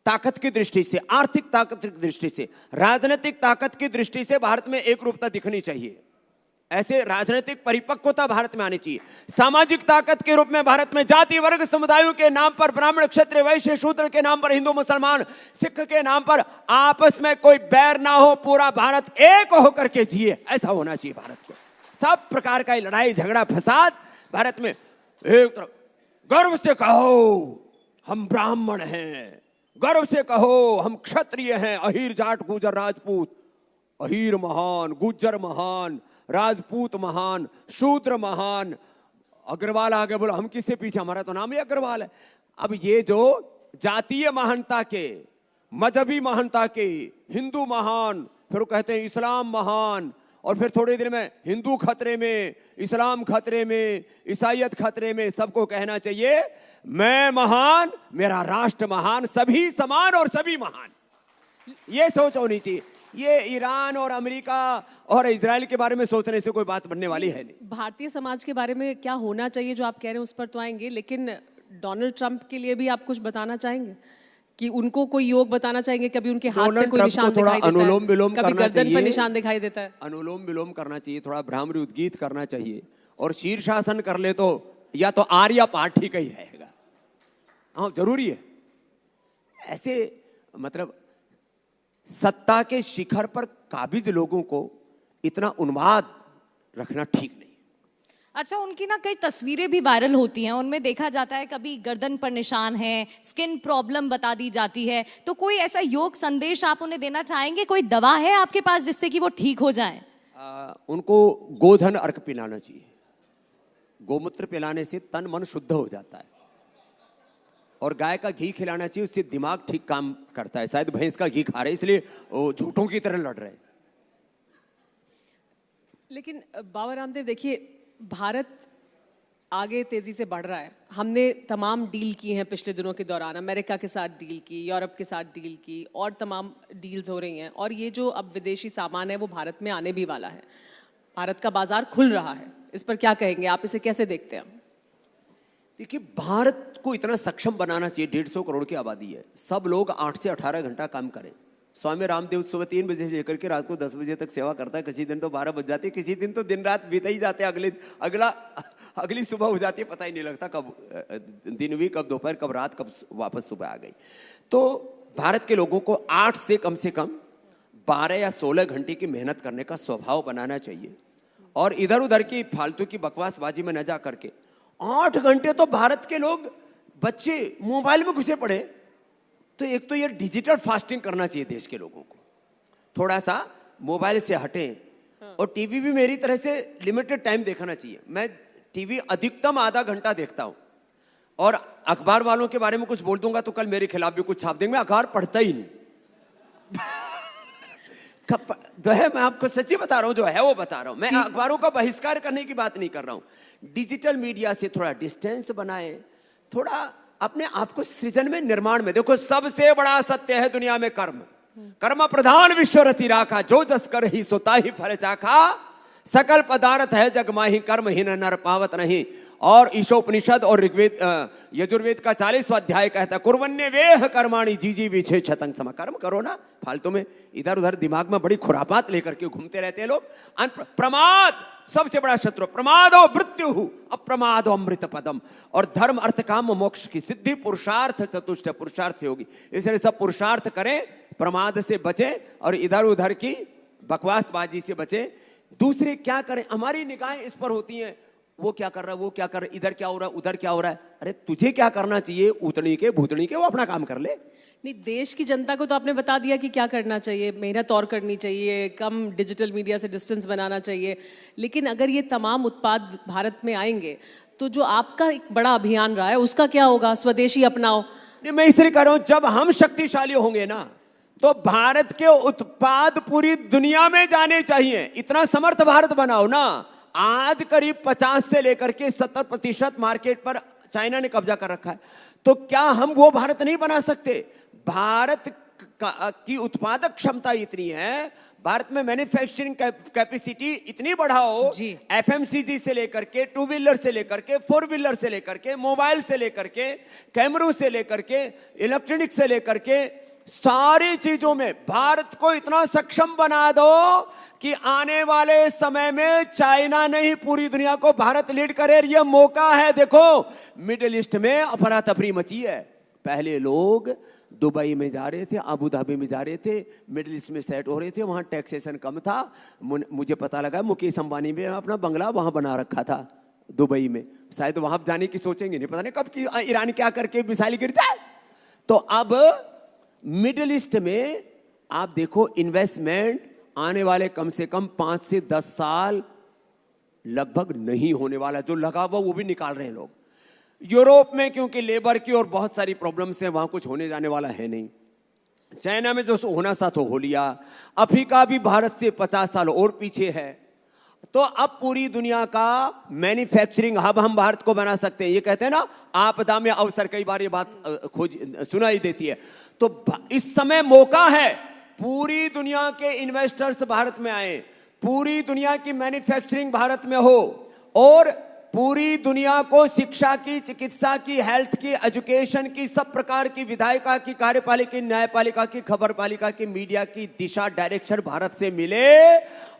ताकत की दृष्टि से, आर्थिक ताकत की दृष्टि से, राजनीतिक ताकत की दृष्टि से भारत में एक रूपता दिखनी चाहिए। ऐसे राजनीतिक परिपक्वता भारत में आनी चाहिए। सामाजिक ताकत के रूप में भारत में जाति वर्ग समुदायों के नाम पर, ब्राह्मण क्षत्रिय वैश्य शूद्र के नाम पर, हिंदू मुसलमान सिख के नाम पर आपस में कोई बैर ना हो, पूरा भारत एक होकर के जिए, ऐसा होना चाहिए भारत को। सब प्रकार का लड़ाई झगड़ा फसाद भारत में एक तरफ। गर्व से कहो हम ब्राह्मण हैं, गर्व से कहो हम क्षत्रिय हैं, अहीर जाट गुजर राजपूत, अहीर महान, गुज्जर महान, राजपूत महान, शूद्र महान, अग्रवाल आगे बोलो, हम किससे पीछे, हमारा तो नाम ही अग्रवाल है। अब ये जो जातीय महानता के, मजहबी महानता के, हिंदू महान, फिर कहते हैं इस्लाम महान, और फिर थोड़ी देर में हिंदू खतरे में, इस्लाम खतरे में, ईसाईयत खतरे में, सबको कहना चाहिए मैं महान, मेरा राष्ट्र महान, सभी समान और सभी महान। ये सोच होनी चाहिए। ये ईरान और अमेरिका और इजराइल के बारे में सोचने से कोई बात बनने वाली है नहीं। भारतीय समाज के बारे में क्या होना चाहिए जो आप कह रहे हैं उस पर तो आएंगे, लेकिन डोनाल्ड ट्रंप के लिए भी आप कुछ बताना चाहेंगे कि उनको कोई योग बताना चाहेंगे? कभी उनके हाथ पे कोई निशान दिखाई देता है, कभी गर्दन पे निशान दिखाई देता है। अनुलोम विलोम करना चाहिए, थोड़ा भ्रामरी उद्गीत करना चाहिए, और शीर्षासन कर ले तो या तो आर या पाठ ठीक ही रहेगा। हाँ, जरूरी है। ऐसे मतलब सत्ता के शिखर पर काबिज लोगों को इतना उन्माद रखना ठीक नहीं। अच्छा, उनकी ना कई तस्वीरें भी वायरल होती हैं, उनमें देखा जाता है कभी गर्दन पर निशान है, स्किन प्रॉब्लम बता दी जाती है, तो कोई ऐसा योग संदेश आप उन्हें देना चाहेंगे? कोई दवा है आपके पास जिससे कि वो ठीक हो जाएं? उनको गोधन अर्क पिलाना चाहिए। गोमूत्र पिलाने से तन मन शुद्ध हो जाता है, और गाय का घी खिलाना चाहिए, उससे दिमाग ठीक काम करता है। शायद भैंस का घी खा रहे इसलिए वो झूठों की तरह लड़ रहे हैं। लेकिन बाबा रामदेव, देखिए भारत आगे तेजी से बढ़ रहा है। हमने तमाम डील की हैं पिछले दिनों के दौरान, अमेरिका के साथ डील की, यूरोप के साथ डील की, और तमाम डील्स हो रही हैं, और ये जो अब विदेशी सामान है वो भारत में आने भी वाला है। भारत का बाजार खुल रहा है, इस पर क्या कहेंगे आप? इसे कैसे देखते हैं? देखिए, भारत को इतना सक्षम बनाना चाहिए। 150 करोड़ की आबादी है, सब लोग 8 से 18 घंटा काम करें। स्वामी रामदेव सुबह 3 बजे से लेकर के रात को 10 बजे तक सेवा करता है। किसी दिन तो 12 बज जाती है, किसी दिन तो दिन रात बीत ही जाते हैं, अगली सुबह हो जाती है, पता ही नहीं लगता कब दिन हुई, कब दोपहर, कब रात, कब वापस सुबह आ गई। तो भारत के लोगों को 8 से कम 12 या 16 घंटे की मेहनत करने का स्वभाव बनाना चाहिए, और इधर उधर की फालतू की बकवासबाजी में न जा करके 8 घंटे तो भारत के लोग बच्चे मोबाइल में घुसे पड़े। तो एक तो ये डिजिटल फास्टिंग करना चाहिए देश के लोगों को, थोड़ा सा मोबाइल से हटें, और टीवी भी मेरी तरह से लिमिटेड टाइम देखना चाहिए। मैं टीवी अधिकतम आधा घंटा देखता हूं, और अखबार वालों के बारे में कुछ बोल दूंगा तो कल मेरे खिलाफ भी कुछ छाप देंगे। मैं अखबार पढ़ता ही नहीं जो है, मैं आपको सच्ची बता रहा हूं, जो है वो बता रहा हूं। मैं अखबारों का बहिष्कार करने की बात नहीं कर रहा हूं। डिजिटल मीडिया से थोड़ा डिस्टेंस बनाए, थोड़ा अपने आप को सृजन में, निर्माण में। देखो, सबसे बड़ा सत्य है दुनिया में कर्म। कर्म प्रधान विश्व रचि राखा, जो जस कर ही सोता ही फल चाखा, सकल पदार्थ है जग माही, कर्म ही नर पावत नहीं। और ईशोपनिषद और ऋग्वेद यजुर्वेद का 40वां अध्याय कहता है, कुर्वन्य वेह कर्माणि जीजी विछे छतंग सम। कर्म करो ना, फालतू में इधर उधर दिमाग में बड़ी खुरापात लेकर के घूमते रहते हैं लोग। प्रमाद सबसे बड़ा शत्रु, प्रमादो मृत्यु अप्रमादो अमृत पदम। और धर्म अर्थ काम मोक्ष की सिद्धि पुरुषार्थ चतुष्ट, पुरुषार्थ से होगी। इसलिए सब पुरुषार्थ करें, प्रमाद से बचें, और इधर उधर की बकवासबाजी से बचें। दूसरे क्या करें, हमारी निगाहें इस पर होती हैं, वो क्या कर रहा है, वो क्या कर रहा है, इधर क्या हो रहा है, उधर क्या हो रहा है। अरे तुझे क्या करना चाहिए, उतनी के भूतनी के, वो अपना काम कर ले। नहीं, देश की जनता को तो आपने बता दिया कि क्या करना चाहिए, मेहनत और करनी चाहिए, कम डिजिटल मीडिया से डिस्टेंस बनाना चाहिए। लेकिन अगर ये तमाम उत्पाद भारत में आएंगे तो जो आपका एक बड़ा अभियान रहा है उसका क्या होगा? स्वदेशी अपनाओ। नहीं, मैं इसलिए कह रहा हूं, जब हम शक्तिशाली होंगे ना तो भारत के उत्पाद पूरी दुनिया में जाने चाहिए। इतना समर्थ भारत बनाओ ना। आज करीब 50 से लेकर के 70% मार्केट पर चाइना ने कब्जा कर रखा है, तो क्या हम वो भारत नहीं बना सकते? भारत की उत्पादक क्षमता इतनी है, भारत में मैन्युफैक्चरिंग कैपेसिटी इतनी बढ़ाओ, एफएमसीजी से लेकर के, 2 व्हीलर से लेकर के, 4 व्हीलर से लेकर के, मोबाइल से लेकर के, कैमरों से लेकर के, इलेक्ट्रॉनिक से लेकर के, सारी चीजों में भारत को इतना सक्षम बना दो कि आने वाले समय में चाइना नहीं पूरी दुनिया को भारत लीड करे। ये मौका है। देखो मिडिल ईस्ट में अफरा तफरी मची है। पहले लोग दुबई में जा रहे थे, अबू धाबी में जा रहे थे, मिडिल ईस्ट में सेट हो रहे थे, वहां टैक्सेशन कम था। मुझे पता लगा मुकेश अंबानी ने अपना बंगला वहां बना रखा था दुबई में। शायद वहां जाने की सोचेंगे नहीं, पता नहीं कब की ईरान क्या करके मिसाइल गिर जाए। तो अब मिडिल ईस्ट में आप देखो इन्वेस्टमेंट आने वाले कम से कम 5 से 10 साल लगभग नहीं होने वाला। जो लगा हुआ वो भी निकाल रहे हैं लोग। यूरोप में क्योंकि लेबर की और बहुत सारी प्रॉब्लम्स हैं, वहां कुछ होने जाने वाला है नहीं। चाइना में जो होना था तो हो लिया। अफ्रीका भी भारत से 50 साल और पीछे है। तो अब पूरी दुनिया का मैन्युफैक्चरिंग हब हम भारत को बना सकते हैं। ये कहते हैं ना आपदा में अवसर, कई बार ये बात खोज सुनाई देती है। तो इस समय मौका है पूरी दुनिया के इन्वेस्टर्स भारत में आए, पूरी दुनिया की मैन्युफैक्चरिंग भारत में हो और पूरी दुनिया को शिक्षा की, चिकित्सा की, हेल्थ की, एजुकेशन की, सब प्रकार की विधायिका की, कार्यपालिका, न्यायपालिका की, खबरपालिका की, मीडिया की दिशा डायरेक्शन भारत से मिले।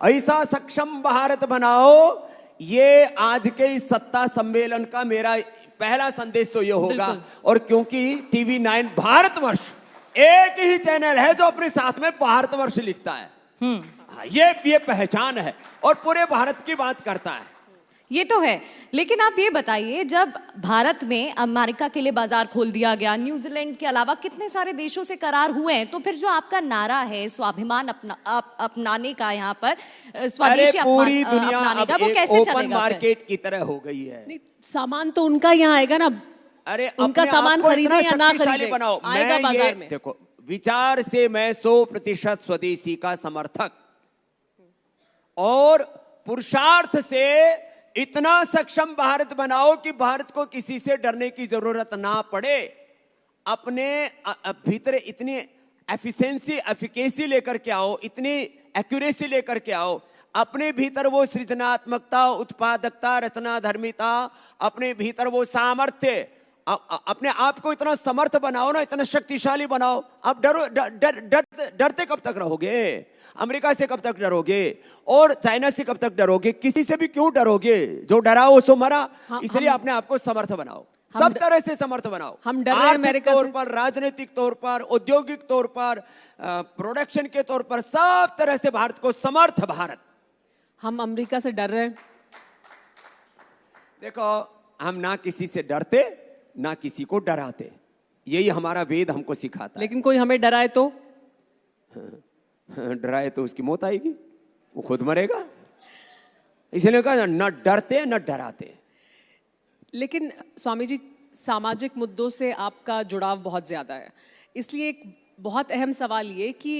ऐसा सक्षम भारत बनाओ। ये आज के इस सत्ता सम्मेलन का मेरा पहला संदेश तो ये होगा। और क्योंकि टीवी 9 भारतवर्ष एक ही चैनल है जो अपने साथ में भारतवर्ष लिखता है। ये पहचान है और पूरे भारत की बात करता है। ये तो है। लेकिन आप ये बताइए, जब भारत में अमेरिका के लिए बाजार खोल दिया गया, न्यूजीलैंड के अलावा कितने सारे देशों से करार हुए हैं, तो फिर जो आपका नारा है स्वाभिमान अपनाने का, यहाँ पर स्वदेशी पूरी दुनिया अपनाने का, अब वो एक कैसे ओपन चलेगा? मार्केट की तरह हो गई है। नहीं, सामान तो उनका यहाँ आएगा ना। अरे उनका सामान खरीदे या ना खरीदे, बनाओ। आएगा बाजार में। देखो विचार से मैं 100% स्वदेशी का समर्थक और पुरुषार्थ से इतना सक्षम भारत बनाओ कि भारत को किसी से डरने की जरूरत ना पड़े। अपने भीतर इतनी एफिकेसी लेकर के आओ, इतनी एक्यूरेसी लेकर के आओ। अपने भीतर वो सृजनात्मकता, उत्पादकता, रचनाधर्मिता, अपने भीतर वो सामर्थ्य, अपने आप को इतना समर्थ बनाओ ना, इतना शक्तिशाली बनाओ। आप डरते कब तक रहोगे? अमेरिका से कब तक डरोगे और चाइना से कब तक डरोगे? किसी से भी क्यों डरोगे? जो डरा वो सो मरा। इसलिए अपने आप को समर्थ बनाओ, सब तरह से समर्थ बनाओ। हम डर रहे हैं अमेरिका तौर पर, राजनीतिक तौर पर, औद्योगिक तौर पर, प्रोडक्शन के तौर पर, सब तरह से भारत को समर्थ भारत। हम अमेरिका से डर रहे हैं? देखो हम ना किसी से डरते ना किसी को डराते। यही हमारा वेद हमको सिखाता है। लेकिन कोई हमें डराए तो? डराए तो उसकी मौत आएगी, वो खुद मरेगा। इसलिए कहा न डरते न डराते। लेकिन स्वामी जी, सामाजिक मुद्दों से आपका जुड़ाव बहुत ज्यादा है, इसलिए एक बहुत अहम सवाल ये कि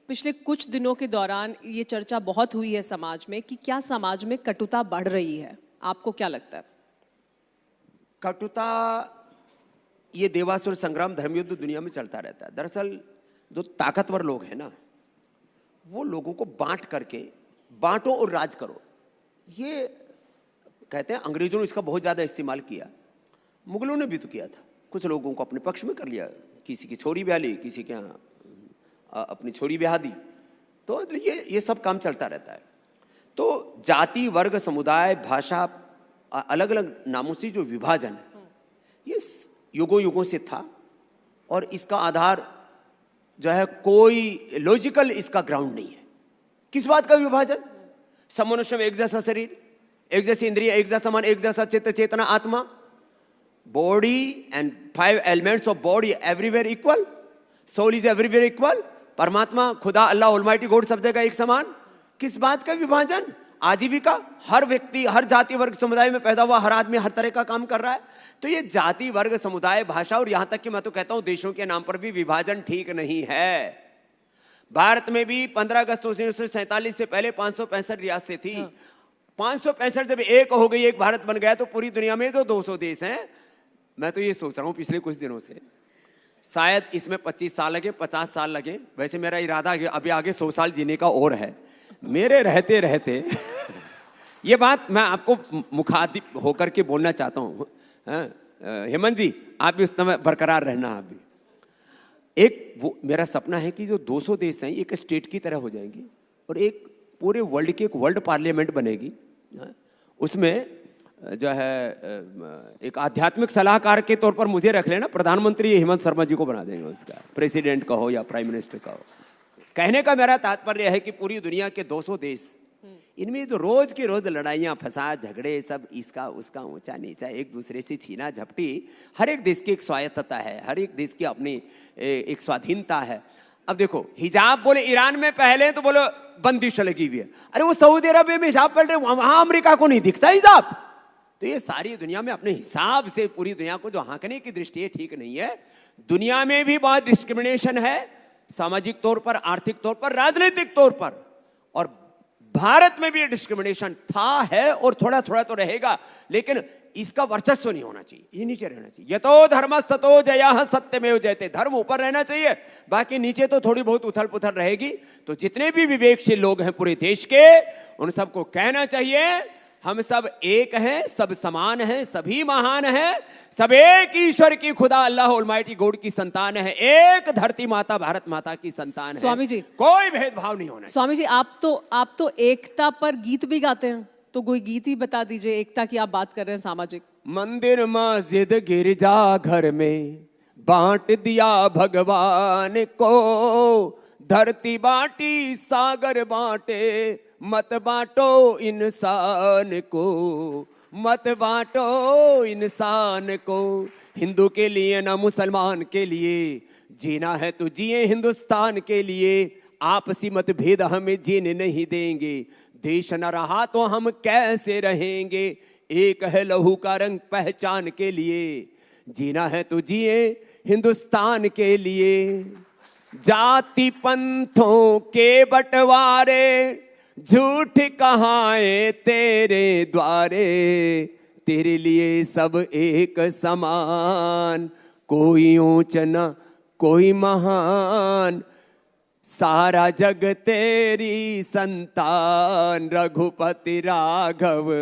पिछले कुछ दिनों के दौरान ये चर्चा बहुत हुई है समाज में कि क्या समाज में कटुता बढ़ रही है? आपको क्या लगता है? कटुता, ये देवासुर संग्राम, धर्मयुद्ध दुनिया में चलता रहता है। दरअसल जो ताकतवर लोग हैं ना, वो लोगों को बांट करके, बांटो और राज करो, ये कहते हैं। अंग्रेजों ने इसका बहुत ज्यादा इस्तेमाल किया, मुगलों ने भी तो किया था। कुछ लोगों को अपने पक्ष में कर लिया, किसी की छोरी ब्याह ली, किसी के यहाँ अपनी छोरी ब्याह दी। तो ये सब काम चलता रहता है। तो जाति, वर्ग, समुदाय, भाषा, अलग अलग नामों से जो विभाजन है, ये युगों युगों से था। और इसका आधार जो है, कोई लॉजिकल इसका ग्राउंड नहीं है। किस बात का विभाजन? सब मनुष्य में एक जैसा शरीर, एक जैसी इंद्रिय, एक जैसा मन, एक जैसा चित्त, चेतना, आत्मा, body and 5 elements of body everywhere equal, soul is everywhere equal. परमात्मा, खुदा, अल्लाह, ऑलमाइटी गॉड सब जगह एक समान। किस बात का विभाजन? आजीविका, हर व्यक्ति, हर जाति, वर्ग, समुदाय में पैदा हुआ हर आदमी हर तरह का काम कर रहा है। तो ये जाति, वर्ग, समुदाय, भाषा और यहां तक कि मैं तो कहता हूं देशों के नाम पर भी विभाजन ठीक नहीं है। भारत में भी 15 अगस्त 1947 से पहले 565 रियासतें थी। 565 जब एक हो गई, एक भारत बन गया, तो पूरी दुनिया में जो 200 देश हैं, मैं तो ये सोच रहा हूं पिछले कुछ दिनों से, शायद इसमें 25 साल लगे, 50 साल लगे। वैसे मेरा इरादा अभी आगे 100 साल जीने का और है। मेरे रहते रहते ये बात मैं आपको मुखातिब होकर के बोलना चाहता हूं। हेमंत जी, आप भी उस समय बरकरार रहना। आप भी एक वो मेरा सपना है कि जो 200 देश हैं एक स्टेट की तरह हो जाएंगे और एक पूरे वर्ल्ड की एक वर्ल्ड पार्लियामेंट बनेगी, उसमें जो है एक आध्यात्मिक सलाहकार के तौर पर मुझे रख लेना, प्रधानमंत्री हेमंत शर्मा जी को बना देंगे, उसका प्रेसिडेंट का हो या प्राइम मिनिस्टर का हो। कहने का मेरा तात्पर्य है कि पूरी दुनिया के 200 देश, इनमें जो रोज की रोज लड़ाइयां, फसाद, झगड़े, सब इसका उसका ऊंचा नीचा, एक दूसरे से छीना झपटी, हर एक देश की एक स्वायत्तता है, हर एक देश की अपनी एक स्वाधीनता है। अब देखो हिजाब बोले ईरान में पहले तो बोलो बंदिश लगी हुई है, अरे वो सऊदी अरब में हिजाब पहन रहे, वहां अमेरिका को नहीं दिखता हिजाब। तो ये सारी दुनिया में अपने हिसाब से पूरी दुनिया को जो हाँकने की दृष्टि है ठीक नहीं है। दुनिया में भी बहुत डिस्क्रिमिनेशन है, सामाजिक तौर पर, आर्थिक तौर पर, राजनीतिक तौर पर, और भारत में भी डिस्क्रिमिनेशन था, है और थोड़ा थोड़ा तो रहेगा, लेकिन इसका वर्चस्व नहीं होना चाहिए, ये नीचे रहना चाहिए। यतो धर्मस्ततो जयः सत्यमेव जयते, धर्म ऊपर रहना चाहिए, बाकी नीचे तो थोड़ी बहुत उथल पुथल रहेगी। तो जितने भी विवेकशील लोग हैं पूरे देश के, उन सबको कहना चाहिए हम सब एक हैं, सब समान हैं, सभी महान हैं, सब एक ईश्वर की, खुदा अल्लाह ऑलमाइटी गॉड की संतान है, एक धरती माता भारत माता की संतान है। स्वामी जी, कोई भेदभाव नहीं होना। स्वामी जी, आप तो एकता पर गीत भी गाते हैं, तो कोई गीत ही बता दीजिए, एकता की आप बात कर रहे हैं सामाजिक। मंदिर मस्जिद गिरजा घर में बांट दिया भगवान को, धरती बांटी सागर बांटे, मत बांटो इंसान को, मत बांटो इंसान को। हिंदू के लिए ना मुसलमान के लिए, जीना है तो जिए हिंदुस्तान के लिए, आपसी मतभेद हमें जीने नहीं देंगे, देश न रहा तो हम कैसे रहेंगे, एक है लहू का रंग पहचान के लिए, जीना है तो जिए हिंदुस्तान के लिए। जाति पंथों के बंटवारे झूठ कहाए तेरे द्वारे, तेरे लिए सब एक समान, कोई ऊंच न कोई महान, सारा जग तेरी संतान, रघुपति राघव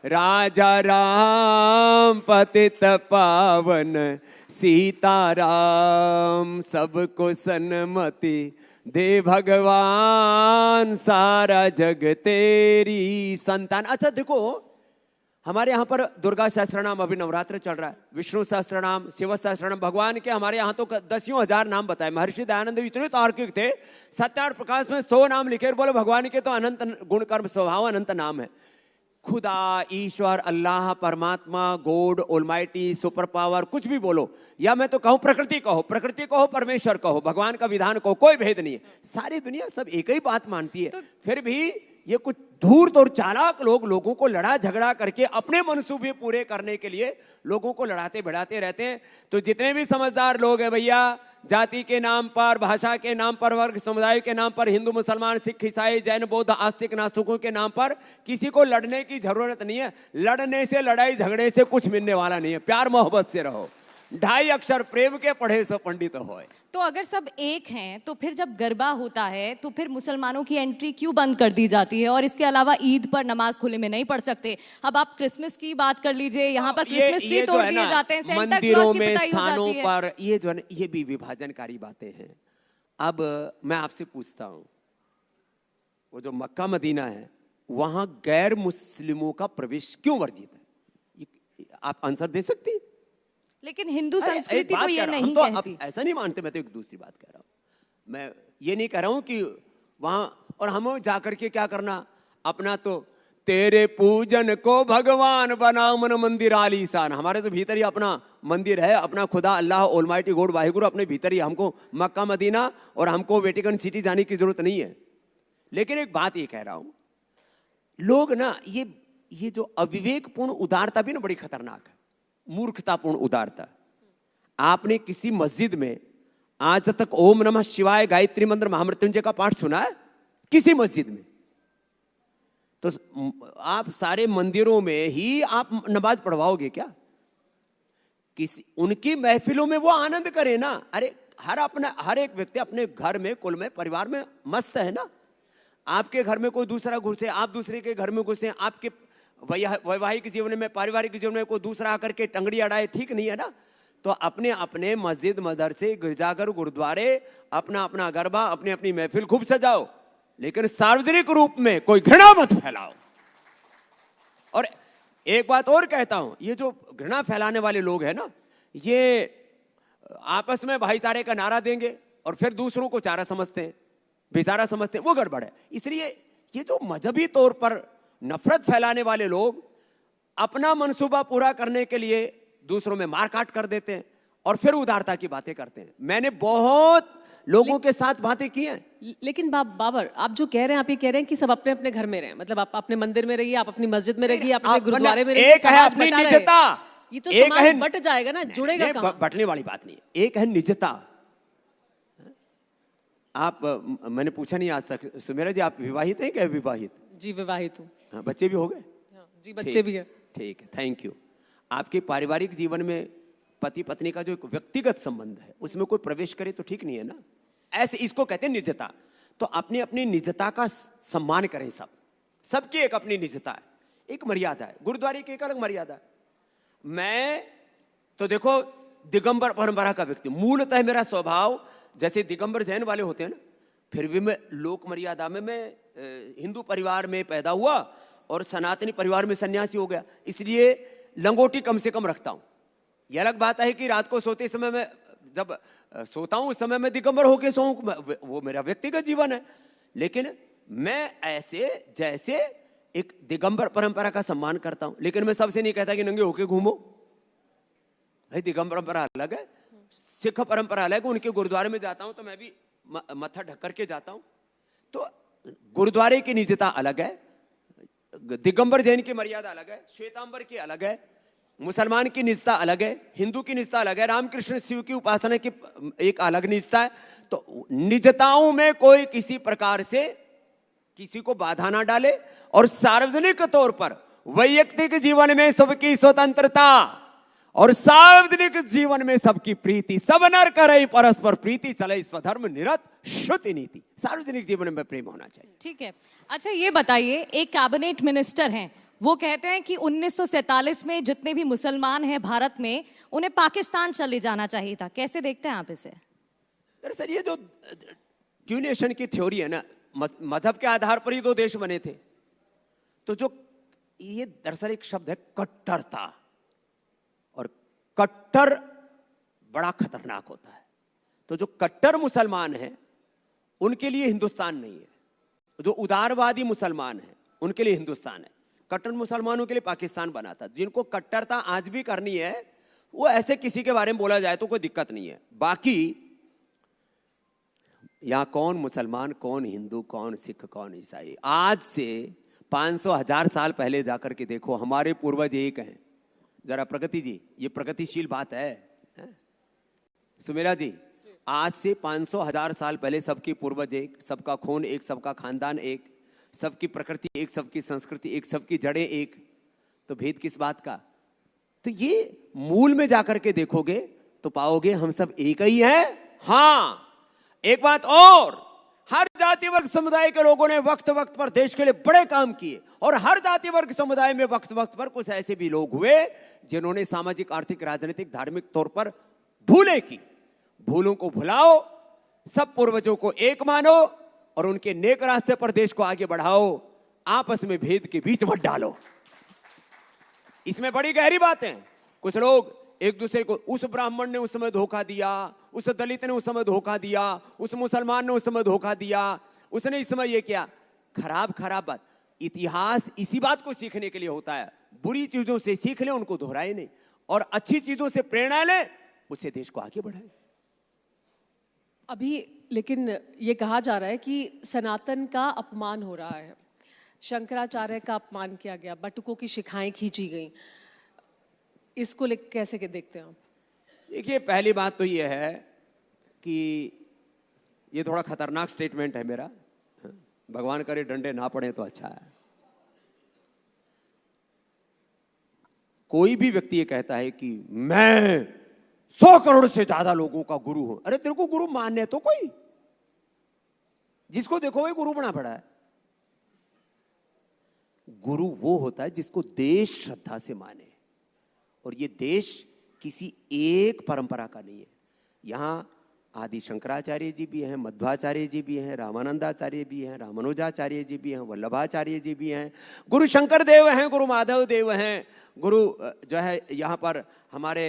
राजा राम, पतित पावन सीताराम, सबको सन्मति दे भगवान, सारा जग तेरी संतान। अच्छा देखो, हमारे यहाँ पर दुर्गा सहस्त्रनाम अभी नवरात्र चल रहा है, विष्णु सहस्त्रनाम, शिव सहस्त्रनाम, भगवान के हमारे यहाँ तो दसियों हजार नाम बताए। महर्षि दयानंद इतने तार्किक थे, सत्यार्थ प्रकाश में 100 नाम लिखे, बोले भगवान के तो अनंत गुण कर्म स्वभाव अनंत नाम है। खुदा, ईश्वर, अल्लाह, परमात्मा, गॉड, ऑलमाइटी, सुपर पावर, कुछ भी बोलो, या मैं तो कहूं प्रकृति कहो, प्रकृति कहो, परमेश्वर कहो, भगवान का विधान कहो, कोई भेद नहीं है। सारी दुनिया सब एक ही बात मानती है। फिर भी ये कुछ धूर्त और चालाक लोग लोगों को लड़ा झगड़ा करके अपने मनसूबे पूरे करने के लिए लोगों को लड़ाते भिड़ाते रहते हैं। तो जितने भी समझदार लोग हैं भैया, जाति के नाम पर, भाषा के नाम पर, वर्ग समुदाय के नाम पर, हिंदू मुसलमान सिख ईसाई जैन बौद्ध आस्तिक नास्तिकों के नाम पर किसी को लड़ने की जरूरत नहीं है। लड़ने से, लड़ाई झगड़े से कुछ मिलने वाला नहीं है। प्यार मोहब्बत से रहो, 2.5 अक्षर प्रेम के पढ़े सो पंडित होए। तो अगर सब एक हैं, तो फिर जब गरबा होता है तो फिर मुसलमानों की एंट्री क्यों बंद कर दी जाती है? और इसके अलावा ईद पर नमाज खुले में नहीं पढ़ सकते। अब आप क्रिसमस की बात कर लीजिए, यहाँ पर क्रिसमस ट्री तोड़ दिए जाते हैं, सेंटा क्लॉज की पिटाई हो जाती है। पर ये जो है, ये भी विभाजनकारी बातें हैं। अब मैं आपसे पूछता हूँ, वो जो मक्का मदीना है, वहां गैर मुस्लिमों का प्रवेश क्यों वर्जित है? आप आंसर दे सकती हैं? लेकिन हिंदू संस्कृति तो ये नहीं तो कहती। ऐसा नहीं मानते। मैं तो एक दूसरी बात कह रहा हूं। मैं ये नहीं कह रहा हूं कि वहां, और हमें जाकर के क्या करना, अपना तो तेरे पूजन को भगवान बना मन मंदिर आलीशान। हमारे तो भीतर ही अपना मंदिर है, अपना खुदा अल्लाह ऑलमाइटी गॉड वाहिगुरु अपने भीतर ही। हमको मक्का मदीना और हमको वेटिकन सिटी जाने की जरूरत नहीं है। लेकिन एक बात ये कह रहा हूं, लोग ना ये जो अविवेकपूर्ण उदारता भी ना बड़ी खतरनाक है, मूर्खतापूर्ण उदारता। आपने किसी मस्जिद में आज तक ओम नमः शिवाय, गायत्री मंत्र, महामृत्युंजय का पाठ सुना है? किसी मस्जिद में? तो आप सारे मंदिरों में ही आप नमाज पढ़वाओगे क्या? किसी उनकी महफिलों में वो आनंद करे ना। अरे हर एक व्यक्ति अपने घर में, कुल में, परिवार में मस्त है ना। आपके घर में कोई दूसरा घुसे, आप दूसरे के घर में घुसे, आपके वैवाहिक जीवन में, पारिवारिक जीवन में कोई दूसरा आकर के टंगड़ी अड़ाए, ठीक नहीं है ना। तो अपने अपने मस्जिद, मदरसे, गिरजाघर, गुरुद्वारे, अपना अपना गरबा, अपनी अपनी महफिल खूब सजाओ। लेकिन सार्वजनिक रूप में कोई घृणा मत फैलाओ। और एक बात और कहता हूं, ये जो घृणा फैलाने वाले लोग हैं ना, ये आपस में भाईचारे का नारा देंगे और फिर दूसरों को चारा समझते हैं, बेचारा समझते हैं, वो गड़बड़ है। इसलिए ये जो मजहबी तौर पर नफरत फैलाने वाले लोग अपना मंसूबा पूरा करने के लिए दूसरों में मारकाट कर देते हैं और फिर उदारता की बातें करते हैं। मैंने बहुत लोगों के साथ बातें की हैं। लेकिन बाबर, आप जो कह रहे हैं, आप ये कह रहे हैं कि सब अपने अपने घर में रहें, मतलब आप अपने मंदिर में रहिए, आप अपनी मस्जिद में रहिए, आप अपने गुरुद्वारे में रहिए। एक है अपनी निजता, ये तो समाज बट जाएगा ना, जुड़ेगा कहां? बटने वाली बात नहीं है। एक है निजता। आप मैंने पूछा नहीं आज तक, सुमेरा जी आप विवाहित हैं क्या विवाहित? जी विवाहित हूँ। हाँ, बच्चे भी हो गए? जी बच्चे भी है। ठीक है, थैंक यू। आपके पारिवारिक जीवन में पति पत्नी का जो एक व्यक्तिगत संबंध है उसमें कोई प्रवेश करे तो ठीक नहीं है ना। ऐसे इसको कहते हैं निजता। तो अपनी अपनी निजता का सम्मान करें। सबकी एक अपनी निजता है, एक मर्यादा है। गुरुद्वारे की एक अलग मर्यादा है। मैं तो देखो दिगंबर परंपरा का व्यक्ति, मूलतः मेरा स्वभाव जैसे दिगंबर जैन वाले होते हैं ना, फिर भी मैं लोक मर्यादा में, मैं हिंदू परिवार में पैदा हुआ और सनातनी परिवार में सन्यासी हो गया, इसलिए लंगोटी कम से कम रखता हूं। यह अलग बात है कि रात को सोते समय में जब सोता हूं उस समय मैं दिगंबर होके सोऊं, वो मेरा व्यक्तिगत जीवन है। लेकिन मैं ऐसे जैसे एक दिगंबर परंपरा का सम्मान करता हूं, लेकिन मैं सबसे नहीं कहता कि नंगे होके घूमो। भाई दिगंबर परंपरा अलग है, सिख परंपरा अलग है। उनके गुरुद्वारे में जाता हूं तो मैं भी मत्था ढक करके जाता हूं। तो गुरुद्वारे की निजता अलग है, दिगंबर जैन की मर्यादा अलग है, श्वेतांबर की अलग है, मुसलमान की निजता अलग है, हिंदू की निजता अलग है, रामकृष्ण शिव की उपासना की एक अलग निजता है। तो निजताओं में कोई किसी प्रकार से किसी को बाधा ना डाले और सार्वजनिक तौर पर वैयक्तिक जीवन में सबकी स्वतंत्रता और सार्वजनिक जीवन में सबकी प्रीति। सब नर करे परस्पर प्रीति, चले स्वधर्म निरत श्रुति नीति। सार्वजनिक जीवन में प्रेम होना चाहिए। ठीक है। अच्छा ये बताइए, एक कैबिनेट मिनिस्टर हैं, वो कहते हैं कि 1947 में जितने भी मुसलमान हैं भारत में, उन्हें पाकिस्तान चले जाना चाहिए था। कैसे देखते हैं आप इसे? दरअसल ये जो ट्यू नेशन की थ्योरी है ना, मजहब के आधार पर ही दो देश बने थे। तो जो ये दरअसल एक शब्द है कट्टरता, और कट्टर बड़ा खतरनाक होता है। तो जो कट्टर मुसलमान हैं उनके लिए हिंदुस्तान नहीं है, जो उदारवादी मुसलमान हैं उनके लिए हिंदुस्तान है। कट्टर मुसलमानों के लिए पाकिस्तान बना था। जिनको कट्टरता आज भी करनी है वो ऐसे किसी के बारे में बोला जाए तो कोई दिक्कत नहीं है। बाकी यहां कौन मुसलमान, कौन हिंदू, कौन सिख, कौन ईसाई, आज से 500,000 साल पहले जाकर के देखो, हमारे पूर्वज एक हैं। जरा प्रगति जी, ये प्रगतिशील बात है? सुमेरा जी, आज से 500,000 साल पहले सबकी पूर्वज एक, सबका खून एक, सबका खानदान एक, सबकी प्रकृति एक, सबकी संस्कृति एक, सबकी जड़ें एक। तो भेद किस बात का? तो ये मूल में जाकर के देखोगे तो पाओगे हम सब एक ही हैं। हाँ, एक बात और, हर जाति वर्ग समुदाय के लोगों ने वक्त वक्त पर देश के लिए बड़े काम किए, और हर जाति वर्ग समुदाय में वक्त वक्त पर कुछ ऐसे भी लोग हुए जिन्होंने सामाजिक, आर्थिक, राजनीतिक, धार्मिक तौर पर भूलें की। भूलों को भुलाओ, सब पूर्वजों को एक मानो और उनके नेक रास्ते पर देश को आगे बढ़ाओ। आपस में भेद के बीच मत डालो। इसमें बड़ी गहरी बात है। कुछ लोग एक दूसरे को, उस ब्राह्मण ने उस समय धोखा दिया, उस दलित ने उस समय धोखा दिया, उस मुसलमान ने उस समय धोखा दिया, उसने इस समय ये किया। खराब खराब बात। इतिहास इसी बात को सीखने के लिए होता है। बुरी चीजों से सीख ले, उनको दोहराए नहीं, और अच्छी चीजों से प्रेरणा ले, उससे देश को आगे बढ़ाए। अभी लेकिन ये कहा जा रहा है कि सनातन का अपमान हो रहा है, शंकराचार्य का अपमान किया गया, बटुकों की शिखाएं खींची गई। इसको लेकर कैसे के देखते हैं आप? देखिए, पहली बात तो ये है कि ये थोड़ा खतरनाक स्टेटमेंट है मेरा। भगवान करे डंडे ना पड़े तो अच्छा है। कोई भी व्यक्ति ये कहता है कि मैं 100 करोड़ से ज्यादा लोगों का गुरु हूं। अरे तेरे को गुरु मानने तो कोई, जिसको देखो वही गुरु बना पड़ा है। गुरु वो होता है जिसको देश श्रद्धा से माने, और ये देश किसी एक परंपरा का नहीं है। यहां आदि शंकराचार्य जी भी हैं, मध्वाचार्य जी भी हैं, रामानंदाचार्य भी हैं, रामानुजाचार्य जी भी हैं, वल्लभाचार्य जी भी हैं, गुरु शंकर देव हैं, गुरु माधव देव हैं, गुरु जो है यहाँ पर हमारे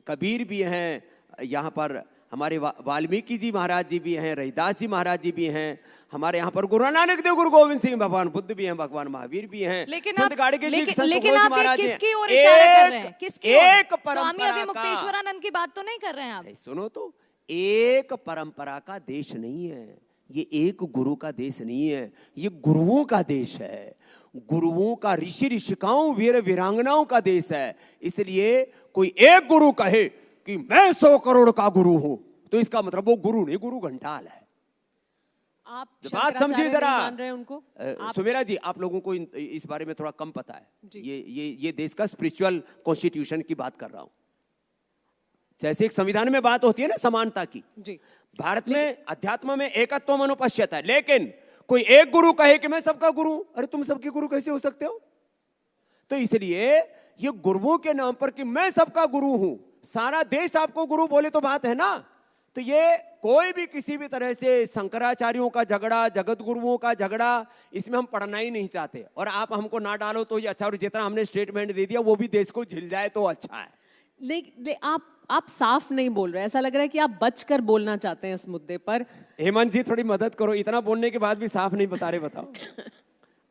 कबीर भी हैं, यहाँ पर हमारे वाल्मीकि जी महाराज जी भी हैं, रहीदास जी महाराज जी भी हैं, हमारे यहाँ पर गुरु नानक देव, गुरु गोविंद सिंह, भगवान बुद्ध भी हैं, भगवान महावीर भी हैं। लेकिन संत आप गाड़गे जी, लेकिन, संत लेकिन तुकोजी आप ये महाराज किसकी हैं। ओर इशारा कर रहे हैं? किसकी ओर? एक स्वामी परंपरा अभी का, मुक्तेश्वरानंद की बात तो नहीं कर रहे हैं आप? सुनो तो, एक परंपरा का देश नहीं है ये, एक गुरु का देश नहीं है ये, गुरुओं का देश है, गुरुओं का, ऋषि ऋषिकाओं, वीर वीरांगनाओं का देश है। इसलिए कोई एक गुरु कहे कि मैं 100 करोड़ का गुरु हूं, तो इसका मतलब वो गुरु नहीं, गुरु घंटाल है। आप बात समझिए जरा। मान रहे हैं उनको? सुमेरा जी, आप लोगों को इस बारे में थोड़ा कम पता है। ये देश का स्पिरिचुअल कॉन्स्टिट्यूशन की बात कर रहा हूं। जैसे एक संविधान में बात होती है ना समानता की, जी, भारत में अध्यात्म में एकत्व अनुपश्यता है, लेकिन कोई एक गुरु कहे कि मैं सबका गुरु हूं, अरे तुम सबके गुरु कैसे हो सकते हो? तो इसलिए ये गुरुओं के नाम पर कि मैं सबका गुरु हूं, सारा देश आपको गुरु बोले तो बात है ना। तो ये कोई भी किसी भी तरह से शंकराचार्यों का झगड़ा, जगत गुरुओं का झगड़ा, इसमें हम पढ़ना ही नहीं चाहते। और आप हमको ना डालो तो ये अच्छा, और जितना हमने स्टेटमेंट दे दिया वो भी देश को झिल जाए तो अच्छा है। लेकिन आप साफ नहीं बोल रहे, ऐसा लग रहा है कि आप बचकर बोलना चाहते हैं इस मुद्दे पर। हेमंत जी थोड़ी मदद करो, इतना बोलने के बाद भी साफ नहीं बता रहे, बताओ।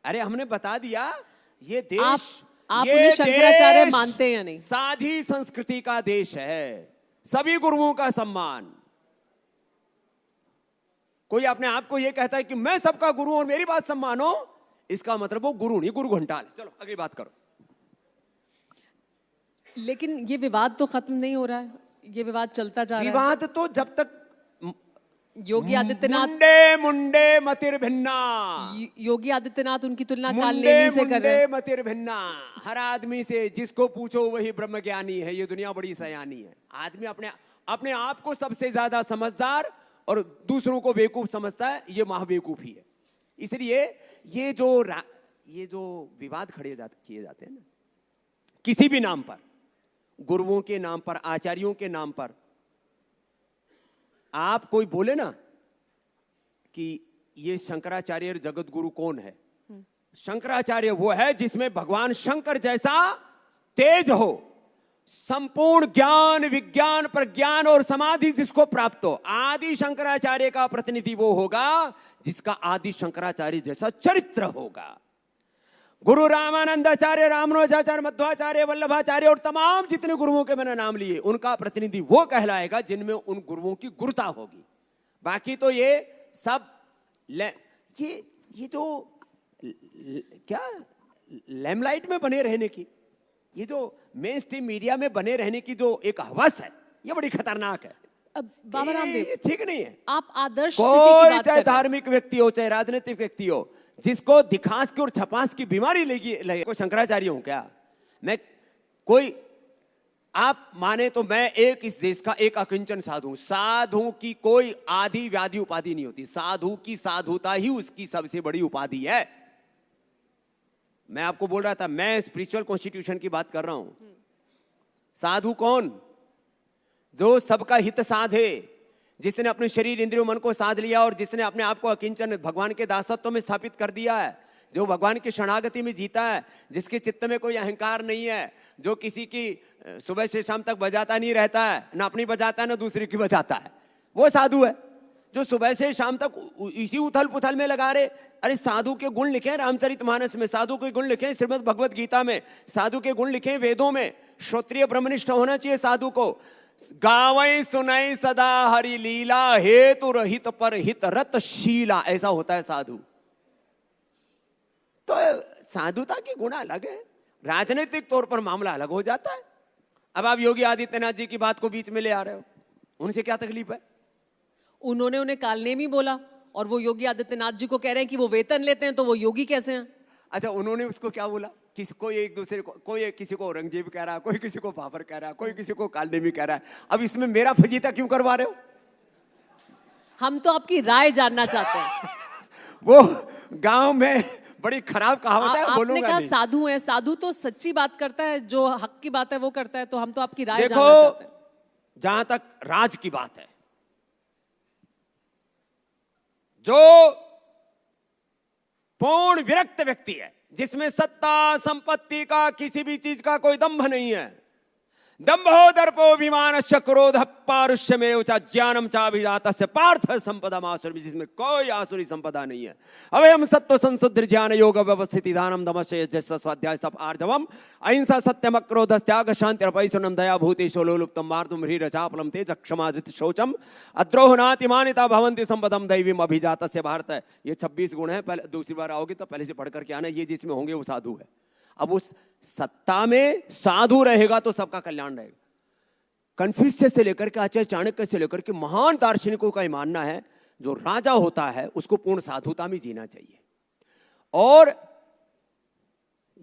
अरे हमने बता दिया, ये देश, आप उन्हें शंकराचार्य मानते हैं या नहीं? साझी संस्कृति का देश है, सभी गुरुओं का सम्मान। कोई अपने आप को ये कहता है कि मैं सबका गुरु और मेरी बात सम्मानो, इसका मतलब वो गुरु नहीं, गुरु घंटाल। चलो अगली बात करो। लेकिन ये विवाद तो खत्म नहीं हो रहा है, ये विवाद चलता जा रहा है। विवाद तो जब तक योगी आदित्यनाथ, मुंडे मुंडे मतिर भिन्ना, योगी आदित्यनाथ उनकी तुलना कालनेमी से कर रहे हैं। मतिर भिन्ना, हर आदमी से जिसको पूछो वही ब्रह्म ज्ञानी है, ये दुनिया बड़ी सयानी है। आदमी अपने आप को सबसे ज्यादा समझदार और दूसरों को बेवकूफ समझता है, ये महाबेवकूफी है। इसलिए ये जो विवाद किए जाते हैं ना, किसी भी नाम पर, गुरुओं के नाम पर, आचार्यों के नाम पर, आप कोई बोले ना कि ये शंकराचार्य जगत गुरु कौन है? शंकराचार्य वो है जिसमें भगवान शंकर जैसा तेज हो, संपूर्ण ज्ञान, विज्ञान, प्रज्ञान और समाधि जिसको प्राप्त हो। आदि शंकराचार्य का प्रतिनिधि वो होगा जिसका आदि शंकराचार्य जैसा चरित्र होगा। गुरु रामानंदाचार्य, रामानुजाचार्य, मध्वाचार्य, वल्लभाचार्य और तमाम जितने गुरुओं के मैंने नाम लिए, उनका प्रतिनिधि वो कहलाएगा जिनमें उन गुरुओं की गुरुता होगी। बाकी तो ये सब ये जो क्या लैमलाइट में बने रहने की, ये जो मेन स्ट्रीम मीडिया में बने रहने की जो एक हवस है, ये बड़ी खतरनाक है। बाबा रामदेव, ठीक नहीं है। आप आदर्श स्थिति की बात कर रहे हैं। चाहे धार्मिक व्यक्ति हो, चाहे राजनीतिक व्यक्ति हो, जिसको दिखास की और छपास की बीमारी लगी, कोई शंकराचार्य हूं क्या मैं? कोई आप माने तो मैं इस देश का एक अकिंचन साधु। साधु की कोई आदि व्याधि उपाधि नहीं होती, साधु की साधुता ही उसकी सबसे बड़ी उपाधि है। मैं आपको बोल रहा था, मैं स्पिरिचुअल कॉन्स्टिट्यूशन की बात कर रहा हूं। साधु कौन? जो सबका हित साधे, जिसने अपने शरीर, इंद्रियों, मन को साध लिया और जिसने अपने आप को अकिंचन भगवान के दासत्व में स्थापित कर दिया है, जो भगवान की शरणागति में जीता है, जिसके चित्त में कोई अहंकार नहीं है, जो किसी की सुबह से शाम तक बजाता नहीं रहता है, ना अपनी बजाता है ना दूसरी की बजाता है, वो साधु है। जो सुबह से शाम तक इसी उथल पुथल में लगा रहे। अरे साधु के गुण लिखे रामचरितमानस में, साधु के गुण लिखे श्रीमद् भगवत गीता में, साधु के गुण लिखे वेदों में। श्रोत्रिय ब्रह्मनिष्ठ होना चाहिए साधु को। गावै सुनाई सदा हरि लीला, हेतु रहित पर हित रत शीला, ऐसा होता है साधु। तो साधुता के गुण अलग है, राजनीतिक तौर पर मामला अलग हो जाता है। अब आप योगी आदित्यनाथ जी की बात को बीच में ले आ रहे हो, उनसे क्या तकलीफ है? उन्होंने उन्हें कालनेमी बोला और वो योगी आदित्यनाथ जी को कह रहे हैं कि वो वेतन लेते हैं, तो वो योगी कैसे हैं? अच्छा, उन्होंने उसको क्या बोला? कोई एक दूसरे को, कोई किसी को औरंगजेब कह रहा है, कोई किसी को बाबर कह रहा है, कोई किसी को कालनेमी कह रहा है। अब इसमें मेरा फजीता क्यों करवा रहे हो? हम तो आपकी राय जानना चाहते हैं। वो गांव में बड़ी खराब कहावत है, आपने कहा साधु है, साधु तो सच्ची बात करता है, जो हक की बात है वो करता है, तो हम तो आपकी राय देखो, जानना चाहते हैं। जहां तक राज की बात है, जो पूर्ण विरक्त व्यक्ति है, जिसमें सत्ता संपत्ति का किसी भी चीज का कोई दंभ नहीं है, दंभो दर्पोभिमानश्च क्रोधः पारुष्यमेव च ज्ञानम चाभिजातस्य पार्थ संपदा आसुरी, जिसमें कोई आसुरी संपदा नहीं है। अवयम सत्व संशुद्ध ज्ञान योग व्यवस्थिति दानम दमस्य यज्ञ स्वाध्याय तप आर्जवम अहिंसा सत्यम अक्रोध त्याग शांति अपैशुनम दया भूति शोलोलुप्तम मार्तुम ह्रीर चापलम तेज क्षमा धृत शौचम अद्रोह नातिमानिता भवन्ति संपदम दैवीम अभिजातस्य भारत। ये 26 गुण है, पहले दूसरी बार आओगे तो पहले से पढ़ करके आना, ये जिसमें होंगे वो साधु है। अब उस सत्ता में साधु रहेगा तो सबका कल्याण रहेगा। कन्फ्यूशियस से लेकर के आचार्य चाणक्य से लेकर के महान दार्शनिकों का ये मानना है, जो राजा होता है उसको पूर्ण साधुता में जीना चाहिए, और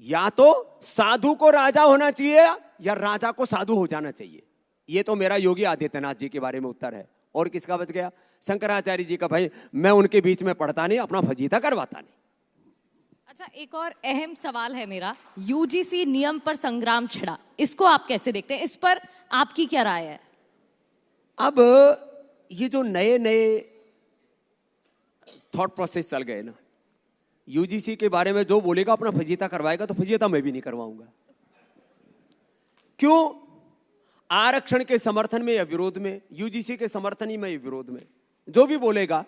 या तो साधु को राजा होना चाहिए या राजा को साधु हो जाना चाहिए। ये तो मेरा योगी आदित्यनाथ जी के बारे में उत्तर है। और किसका बच गया? शंकराचार्य जी का। भाई मैं उनके बीच में पढ़ता नहीं, अपना फजीता करवाता नहीं। अच्छा, एक और अहम सवाल है मेरा, यूजीसी नियम पर संग्राम छिड़ा, इसको आप कैसे देखते हैं? इस पर आपकी क्या राय है? अब ये जो नए नए थॉट प्रोसेस चल गए ना, यूजीसी के बारे में जो बोलेगा अपना फजीता करवाएगा, तो फजीता मैं भी नहीं करवाऊंगा। क्यों? आरक्षण के समर्थन में या विरोध में, यूजीसी के समर्थन ही में या विरोध में, जो भी बोलेगा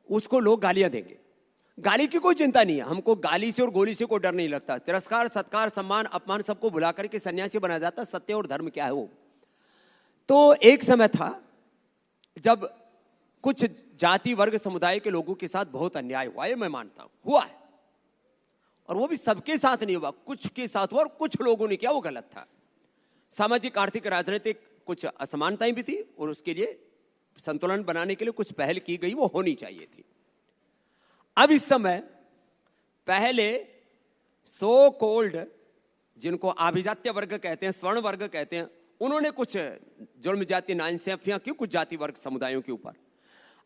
उसको लोग गालियां देंगे। गाली की कोई चिंता नहीं है, हमको गाली से और गोली से कोई डर नहीं लगता। तिरस्कार, सत्कार, सम्मान, अपमान सबको भुला करके सन्यासी बना जाता। सत्य और धर्म क्या है वो। तो एक समय था जब कुछ जाति वर्ग समुदाय के लोगों के साथ बहुत अन्याय हुआ, ये मैं मानता हूं, हुआ है, और वो भी सबके साथ नहीं हुआ, कुछ के साथ हुआ और कुछ लोगों ने किया, वो गलत था। सामाजिक, आर्थिक, राजनीतिक कुछ असमानताएं भी थी, और उसके लिए संतुलन बनाने के लिए कुछ पहल की गई, वो होनी चाहिए थी। अब इस समय पहले सो कोल्ड, जिनको अभिजात्य वर्ग कहते हैं, स्वर्ण वर्ग कहते हैं, उन्होंने कुछ जुल्म जाति नाइंसाफियां की कुछ जाति वर्ग समुदायों के ऊपर।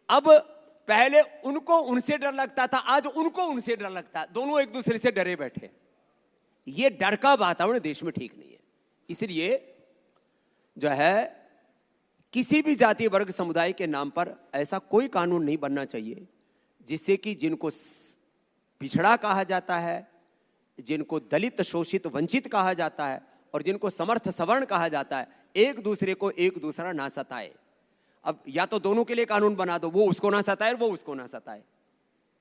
अब पहले उनको उनसे डर लगता था, आज उनको उनसे डर लगता है, दोनों एक दूसरे से डरे बैठे। ये डर का वातावरण देश में ठीक नहीं है। इसलिए जो है किसी भी जाति वर्ग समुदाय के नाम पर ऐसा कोई कानून नहीं बनना चाहिए जिससे कि जिनको पिछड़ा कहा जाता है, जिनको दलित, शोषित, वंचित कहा जाता है, और जिनको समर्थ सवर्ण कहा जाता है, एक दूसरे को एक दूसरा ना सताए। अब या तो दोनों के लिए कानून बना दो, वो उसको ना सताए, वो उसको ना सताए।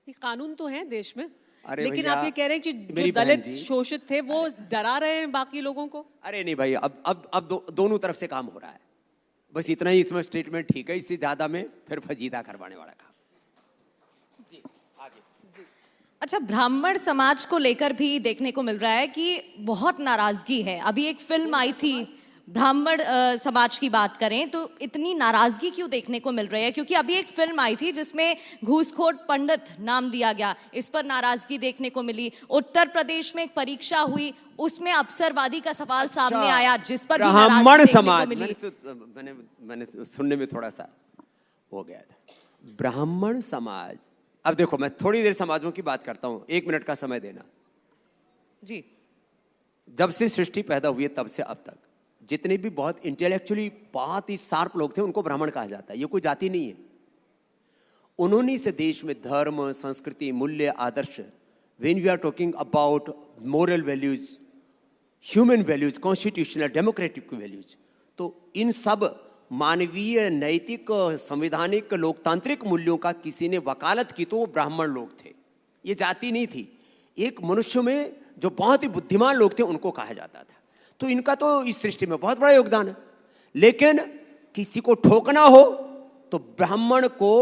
ये कानून तो है देश में, लेकिन आप ये कह रहे हैं कि जो दलित शोषित थे वो डरा रहे हैं बाकी लोगों को। अरे नहीं भाई, अब दोनों तरफ से काम हो रहा है, बस इतना ही इसमें स्टेटमेंट ठीक है। इससे ज्यादा में फिर फजीदा करवाने वाला काम। अच्छा, ब्राह्मण समाज को लेकर भी देखने को मिल रहा है कि बहुत नाराजगी है। अभी एक फिल्म आई थी, ब्राह्मण समाज की बात करें तो इतनी नाराजगी क्यों देखने को मिल रही है? क्योंकि अभी एक फिल्म आई थी जिसमें घूसखोर पंडित नाम दिया गया, इस पर नाराजगी देखने को मिली। उत्तर प्रदेश में एक परीक्षा हुई, उसमें अवसरवादी का सवाल सामने आया, जिस पर भी ब्राह्मण नाराजगी समाज देखने को मिली। मैंने सुनने में थोड़ा सा हो गया था। ब्राह्मण समाज, अब देखो मैं थोड़ी देर समाजों की बात करता हूं, 1 मिनट का समय देना जी। जब से सृष्टि पैदा हुई है तब से अब तक जितने भी बहुत इंटेलेक्चुअली बहुत ही शार्प लोग थे उनको ब्राह्मण कहा जाता है। ये कोई जाति नहीं है। उन्होंने इस देश में धर्म, संस्कृति, मूल्य, आदर्श, when we are talking about moral values, human values, constitutional democratic values, तो इन सब मानवीय, नैतिक, संवैधानिक, लोकतांत्रिक मूल्यों का किसी ने वकालत की तो वो ब्राह्मण लोग थे। ये जाति नहीं थी। एक मनुष्य में जो बहुत ही बुद्धिमान लोग थे उनको कहा जाता था। तो इनका तो इस सृष्टि में बहुत बड़ा योगदान है। लेकिन किसी को ठोकना हो तो ब्राह्मण को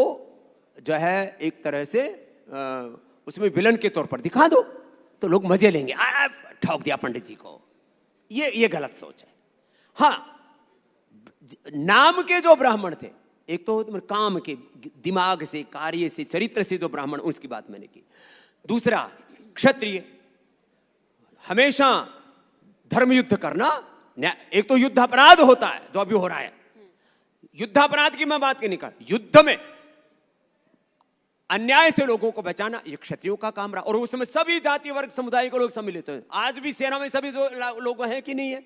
जो है एक तरह से उसमें विलन के तौर पर दिखा दो तो लोग मजे लेंगे, ठोक दिया पंडित जी को। ये गलत सोच है। हाँ, नाम के जो ब्राह्मण थे, एक तो काम के, दिमाग से, कार्य से, चरित्र से जो ब्राह्मण, उसकी बात मैंने की। दूसरा, क्षत्रिय, हमेशा धर्म युद्ध करना। एक तो युद्ध अपराध होता है जो अभी हो रहा है, युद्ध अपराध की मैं बात नहीं कर, युद्ध में अन्याय से लोगों को बचाना ये क्षत्रियों का काम रहा, और उसमें सभी जाति वर्ग समुदाय के लोग सम्मिलित हैं। आज भी सेना में सभी लोग हैं कि नहीं है,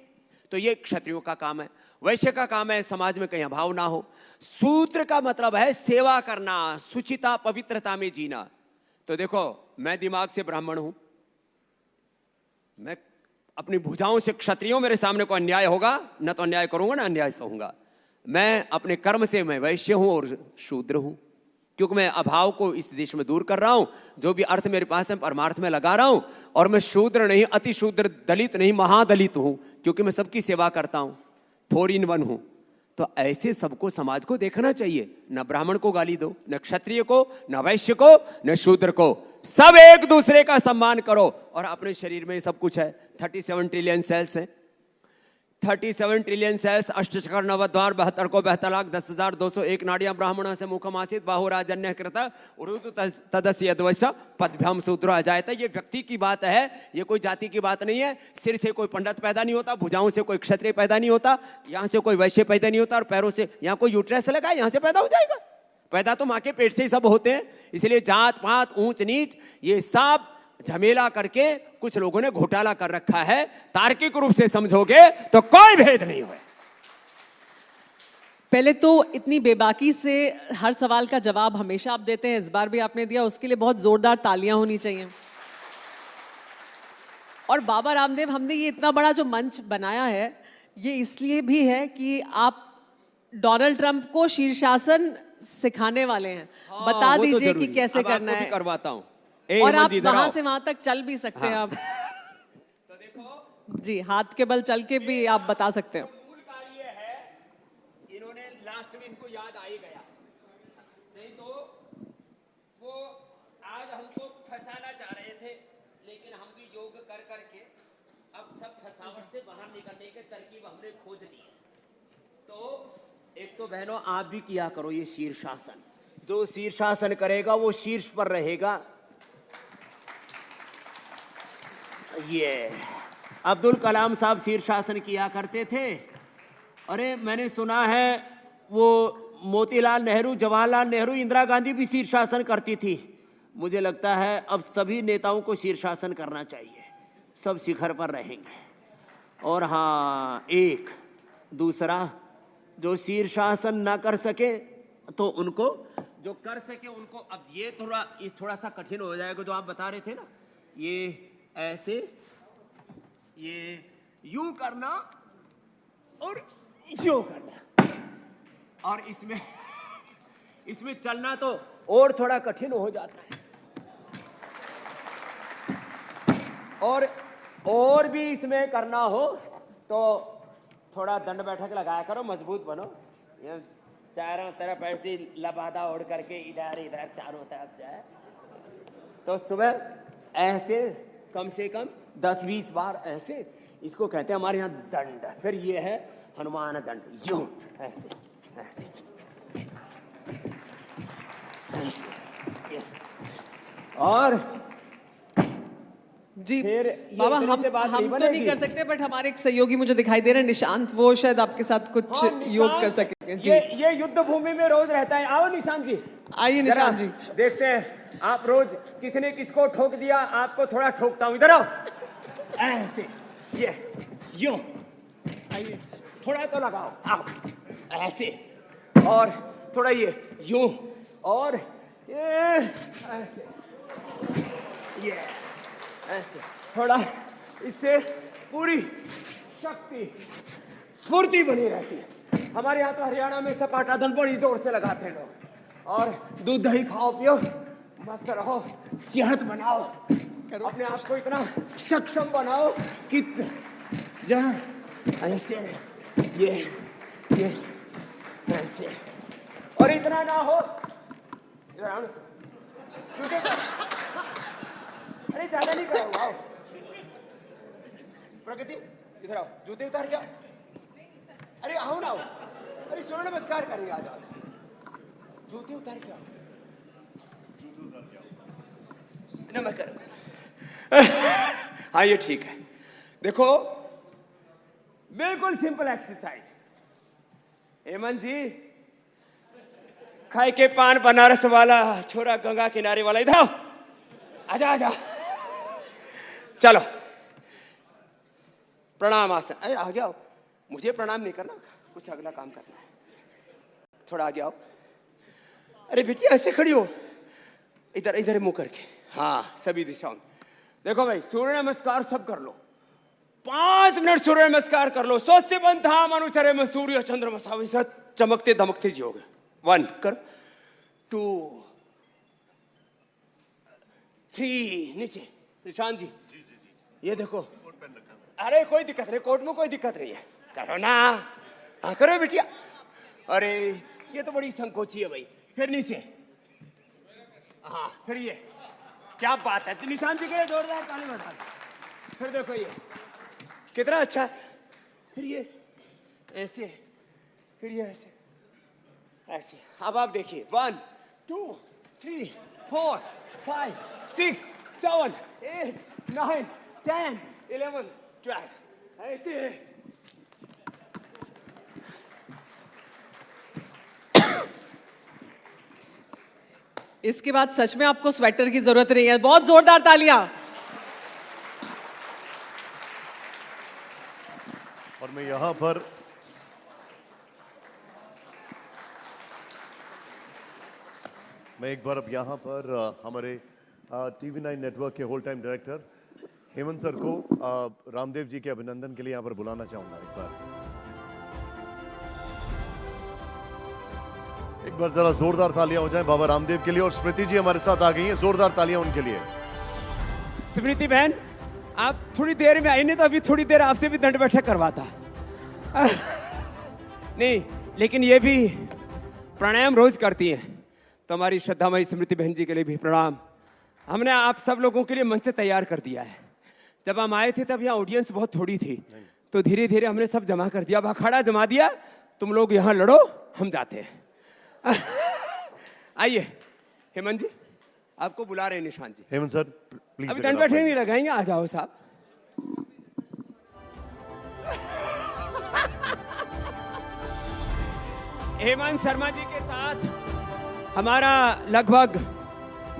तो ये क्षत्रियों का काम है। वैश्य का काम है समाज में कहीं अभाव ना हो। सूत्र का मतलब है सेवा करना, शुचिता पवित्रता में जीना। तो देखो, मैं दिमाग से ब्राह्मण हूं, मैं अपनी भुजाओं से क्षत्रियों, मेरे सामने कोई अन्याय होगा न तो अन्याय करूंगा ना अन्याय सहूंगा। मैं अपने कर्म से मैं वैश्य हूं और शूद्र हूं, क्योंकि मैं अभाव को इस देश में दूर कर रहा हूं। जो भी अर्थ मेरे पास है परमार्थ में लगा रहा हूं। और मैं शूद्र नहीं, अति शूद्र, दलित नहीं, महादलित हूं, क्योंकि मैं सबकी सेवा करता हूं, 4 in 1 हूं। तो ऐसे सबको, समाज को देखना चाहिए। न ब्राह्मण को गाली दो, न क्षत्रिय को, न वैश्य को, न शूद्र को, सब एक दूसरे का सम्मान करो। और अपने शरीर में सब कुछ है। 37 ट्रिलियन सेल्स हैं, 37 ट्रिलियन सेल्स, अष्टचक्र नवद्वार, 72 को 72,10,201 नाड़ियां ब्राह्मण से मुखमासित बाहुराजन्य कृत उरुतु तदस्य यद्वश पदभ्याम सूत्र अजायता। ये व्यक्ति की बात है, ये कोई जाति की बात नहीं है। सिर से कोई पंडित पैदा नहीं होता, भुजाओं से कोई क्षत्रिय पैदा नहीं होता, यहां से कोई वैश्य पैदा नहीं होता, और पैरों से यहां कोई यूट्रस लगा यहां से पैदा हो जाएगा। पैदा तो मां के पेट से ही सब होते हैं। इसलिए जात पात, ऊंच नीच, ये सब झमेला करके कुछ लोगों ने घोटाला कर रखा है। तार्किक रूप से समझोगे तो कोई भेद नहीं हुआ। पहले तो इतनी बेबाकी से हर सवाल का जवाब हमेशा आप देते हैं, इस बार भी आपने दिया, उसके लिए बहुत जोरदार तालियां होनी चाहिए। और बाबा रामदेव, हमने ये इतना बड़ा जो मंच बनाया है, ये इसलिए भी है कि आप डोनाल्ड ट्रंप को शीर्षासन सिखाने वाले हैं। बता वो तो दीजिए जरूरी कि कैसे अब करना आपको भी है, करवाता हूं। और आप वहां से वहां तक चल भी सकते हैं। आप तो देखो जी, हाथ के बल चल के भी आप बता सकते हैं। मूल कार्य है, इन्होंने लास्ट में इनको याद आ ही गया, नहीं तो वो आज हमको फंसाना चाह रहे थे, लेकिन हम भी योग कर करके अब सब फंसावट से बाहर निकलने के तरकीब हमने खोज ली है। तो एक तो बहनों, आप भी किया करो ये शीर्षासन। जो शीर्षासन करेगा वो शीर्ष पर रहेगा। ये अब्दुल कलाम साहब शीर्षासन किया करते थे। अरे मैंने सुना है वो मोतीलाल नेहरू, जवाहरलाल नेहरू, इंदिरा गांधी भी शीर्षासन करती थी। मुझे लगता है अब सभी नेताओं को शीर्षासन करना चाहिए, सब शिखर पर रहेंगे। और हाँ, एक दूसरा, जो शीर्षासन ना कर सके तो उनको, जो कर सके उनको, अब ये थोड़ा सा कठिन हो जाएगा जो आप बता रहे थे ना, ये ऐसे, ये यूं करना और यूं करना, और इसमें चलना तो और थोड़ा कठिन हो जाता है। और भी इसमें करना हो तो थोड़ा दंड बैठक लगाया करो, मजबूत बनो। ये चारों तरफ ऐसी लबादा ओढ़ करके इधर इधर चारों तरफ जाए। तो सुबह ऐसे कम से कम 10-20 बार ऐसे, इसको कहते हैं हमारे यहाँ दंड। फिर ये है हनुमान दंड, यूं ऐसे ऐसे ऐसे। और जी फिर बाबा, इतनी हम से बात हम नहीं तो नहीं बनेगी। कर सकते, बट हमारे एक सहयोगी मुझे दिखाई दे रहे हैं, निशांत, वो शायद आपके साथ कुछ योग कर सकेंगे। जी, ये युद्ध भूमि में रोज रहता है। आओ निशांत जी, आइए निशांत जी। देखते हैं आप रोज किसने किसको ठोक दिया, आपको थोड़ा ठोकता हूं। इधर आओ, ऐसे, ये यूं, आइए, थोड़ा तो लगाओ, आओ, ऐसे, और थोड़ा ये यूं, और ये ऐसे, ये ऐसे, थोड़ा, इससे पूरी शक्ति, स्फूर्ति बनी रहती है। हमारे यहाँ तो हरियाणा में सपाटा दल बड़ी जोर से लगाते हैं लोग। और दूध दही खाओ पियो, मस्त रहो, सेहत बनाओ, अपने आप को इतना सक्षम बनाओ कि जहाँ ऐसे, ये ऐसे, और इतना ना हो, इधर आओ, अरे ज्यादा नहीं करो, आओ प्रगति, इधर आओ, जूते उतार के आओ। अरे आओ ना, अरे सूर्य नमस्कार करेंगे, आ जाओ, जूते उतार के आओ, नमस्कार। हाँ, ये ठीक है। देखो, बिल्कुल सिंपल एक्सरसाइज। हेमंत जी, खाए के पान बनारस वाला छोरा, गंगा किनारे वाला, इधर आओ, आजा आजा, चलो प्रणाम आसन। अरे आ जाओ, मुझे प्रणाम नहीं करना, कुछ अगला काम करना है। थोड़ा आगे आओ। अरे बिटिया ऐसे खड़ी हो, इधर इधर मुंह करके, हाँ सभी दिशाओं में। देखो भाई, सूर्य नमस्कार सब कर लो, 5 मिनट सूर्य नमस्कार कर लो। स्वस्ति बंधाम अनुचरे में सूर्य चंद्रमा वैसा चमकते धमकते जियोगे। 1 कर, 2 3 नीचे। निशांत जी ये देखो, अरे कोई दिक्कत नहीं, कोर्ट में कोई दिक्कत नहीं है, करो ना। हाँ करो बिटिया। अरे ये तो बड़ी संकोची है भाई। फिर नीचे, हाँ फिर ये, क्या बात है। निशांत जी के लिए जोरदार ताली बजा। फिर देखो ये कितना अच्छा है। फिर ये ऐसे, फिर ये ऐसे ऐसे। अब आप देखिए, 1 2 3 4 5 6 7 8 9 10 11 12 ऐसे। इसके बाद सच में आपको स्वेटर की जरूरत नहीं है। बहुत जोरदार तालियां। और मैं यहां पर एक बार अब यहां पर हमारे TV9 नेटवर्क के whole time director Hemant sir को रामदेव जी के अभिनंदन के लिए यहां पर बुलाना चाहूंगा। एक बार जरा जोरदार तालियां हो जाए बाबा रामदेव के लिए। और स्मृति जी हमारे साथ आ गई हैं, जोरदार तालियां उनके लिए। स्मृति बहन, आप थोड़ी देर में आई, नहीं तो अभी थोड़ी देर आपसे भी दंड बैठक करवाता। नहीं, लेकिन ये भी प्राणायाम रोज करती हैं, तो हमारी श्रद्धामयी स्मृति बहन जी के लिए भी प्रणाम। हमने आप सब लोगों के लिए मंच तैयार कर दिया है। जब हम आए थे तब यहाँ ऑडियंस बहुत थोड़ी थी, तो धीरे धीरे हमने सब जमा कर दिया। अब अखाड़ा जमा दिया, तुम लोग यहाँ लड़ो, हम जाते हैं। आइए हेमंत जी, आपको बुला रहे हैं निशांत जी। Hemant sir please. अभी दंड बैठक नहीं लगाएंगे, आ जाओ साहब। हेमंत शर्मा जी के साथ हमारा लगभग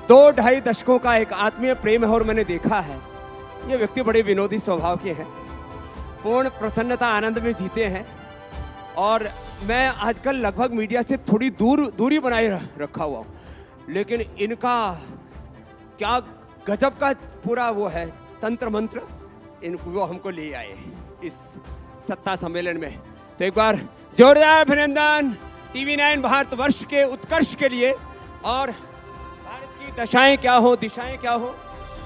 2-2.5 दशकों का एक आत्मीय प्रेम है। और मैंने देखा है ये व्यक्ति बड़े विनोदी स्वभाव के हैं, पूर्ण प्रसन्नता आनंद में जीते हैं। और मैं आजकल लगभग मीडिया से थोड़ी दूरी बनाए रखा हुआ हूँ, लेकिन इनका क्या गजब का पूरा वो है तंत्र मंत्र, इनको वो हमको ले आए इस सत्ता सम्मेलन में। तो एक बार जोरदार अभिनंदन TV9 भारतवर्ष के उत्कर्ष के लिए, और भारत की दशाएं क्या हो, दिशाएं क्या हो,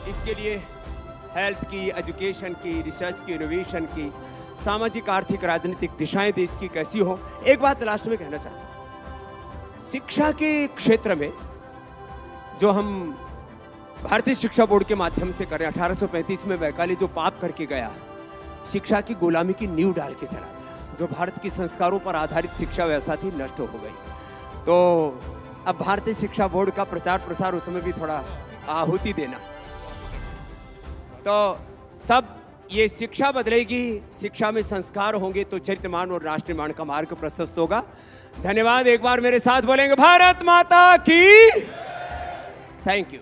इसके लिए हेल्थ की, एजुकेशन की, रिसर्च की, इनोवेशन की, सामाजिक आर्थिक राजनीतिक दिशाएं देश की कैसी हो। एक बात लास्ट में कहना चाहता हूं, शिक्षा के क्षेत्र में जो हम भारतीय शिक्षा बोर्ड के माध्यम से करें, 1835 में वैकाली जो पाप करके गया, शिक्षा की गुलामी की नींव डाल के चला गया। जो भारत की संस्कारों पर आधारित शिक्षा व्यवस्था थी, नष्ट हो गई। तो अब भारतीय शिक्षा बोर्ड का प्रचार प्रसार उसमें भी थोड़ा आहुति देना। तो सब ये शिक्षा बदलेगी, शिक्षा में संस्कार होंगे तो चरित्रमान और राष्ट्र निर्माण का मार्ग प्रशस्त होगा। धन्यवाद। एक बार मेरे साथ बोलेंगे भारत माता की। Thank you.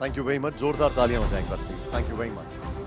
Thank you very much. जोरदार तालियां हो जाएं एक बार please. Thank you very much.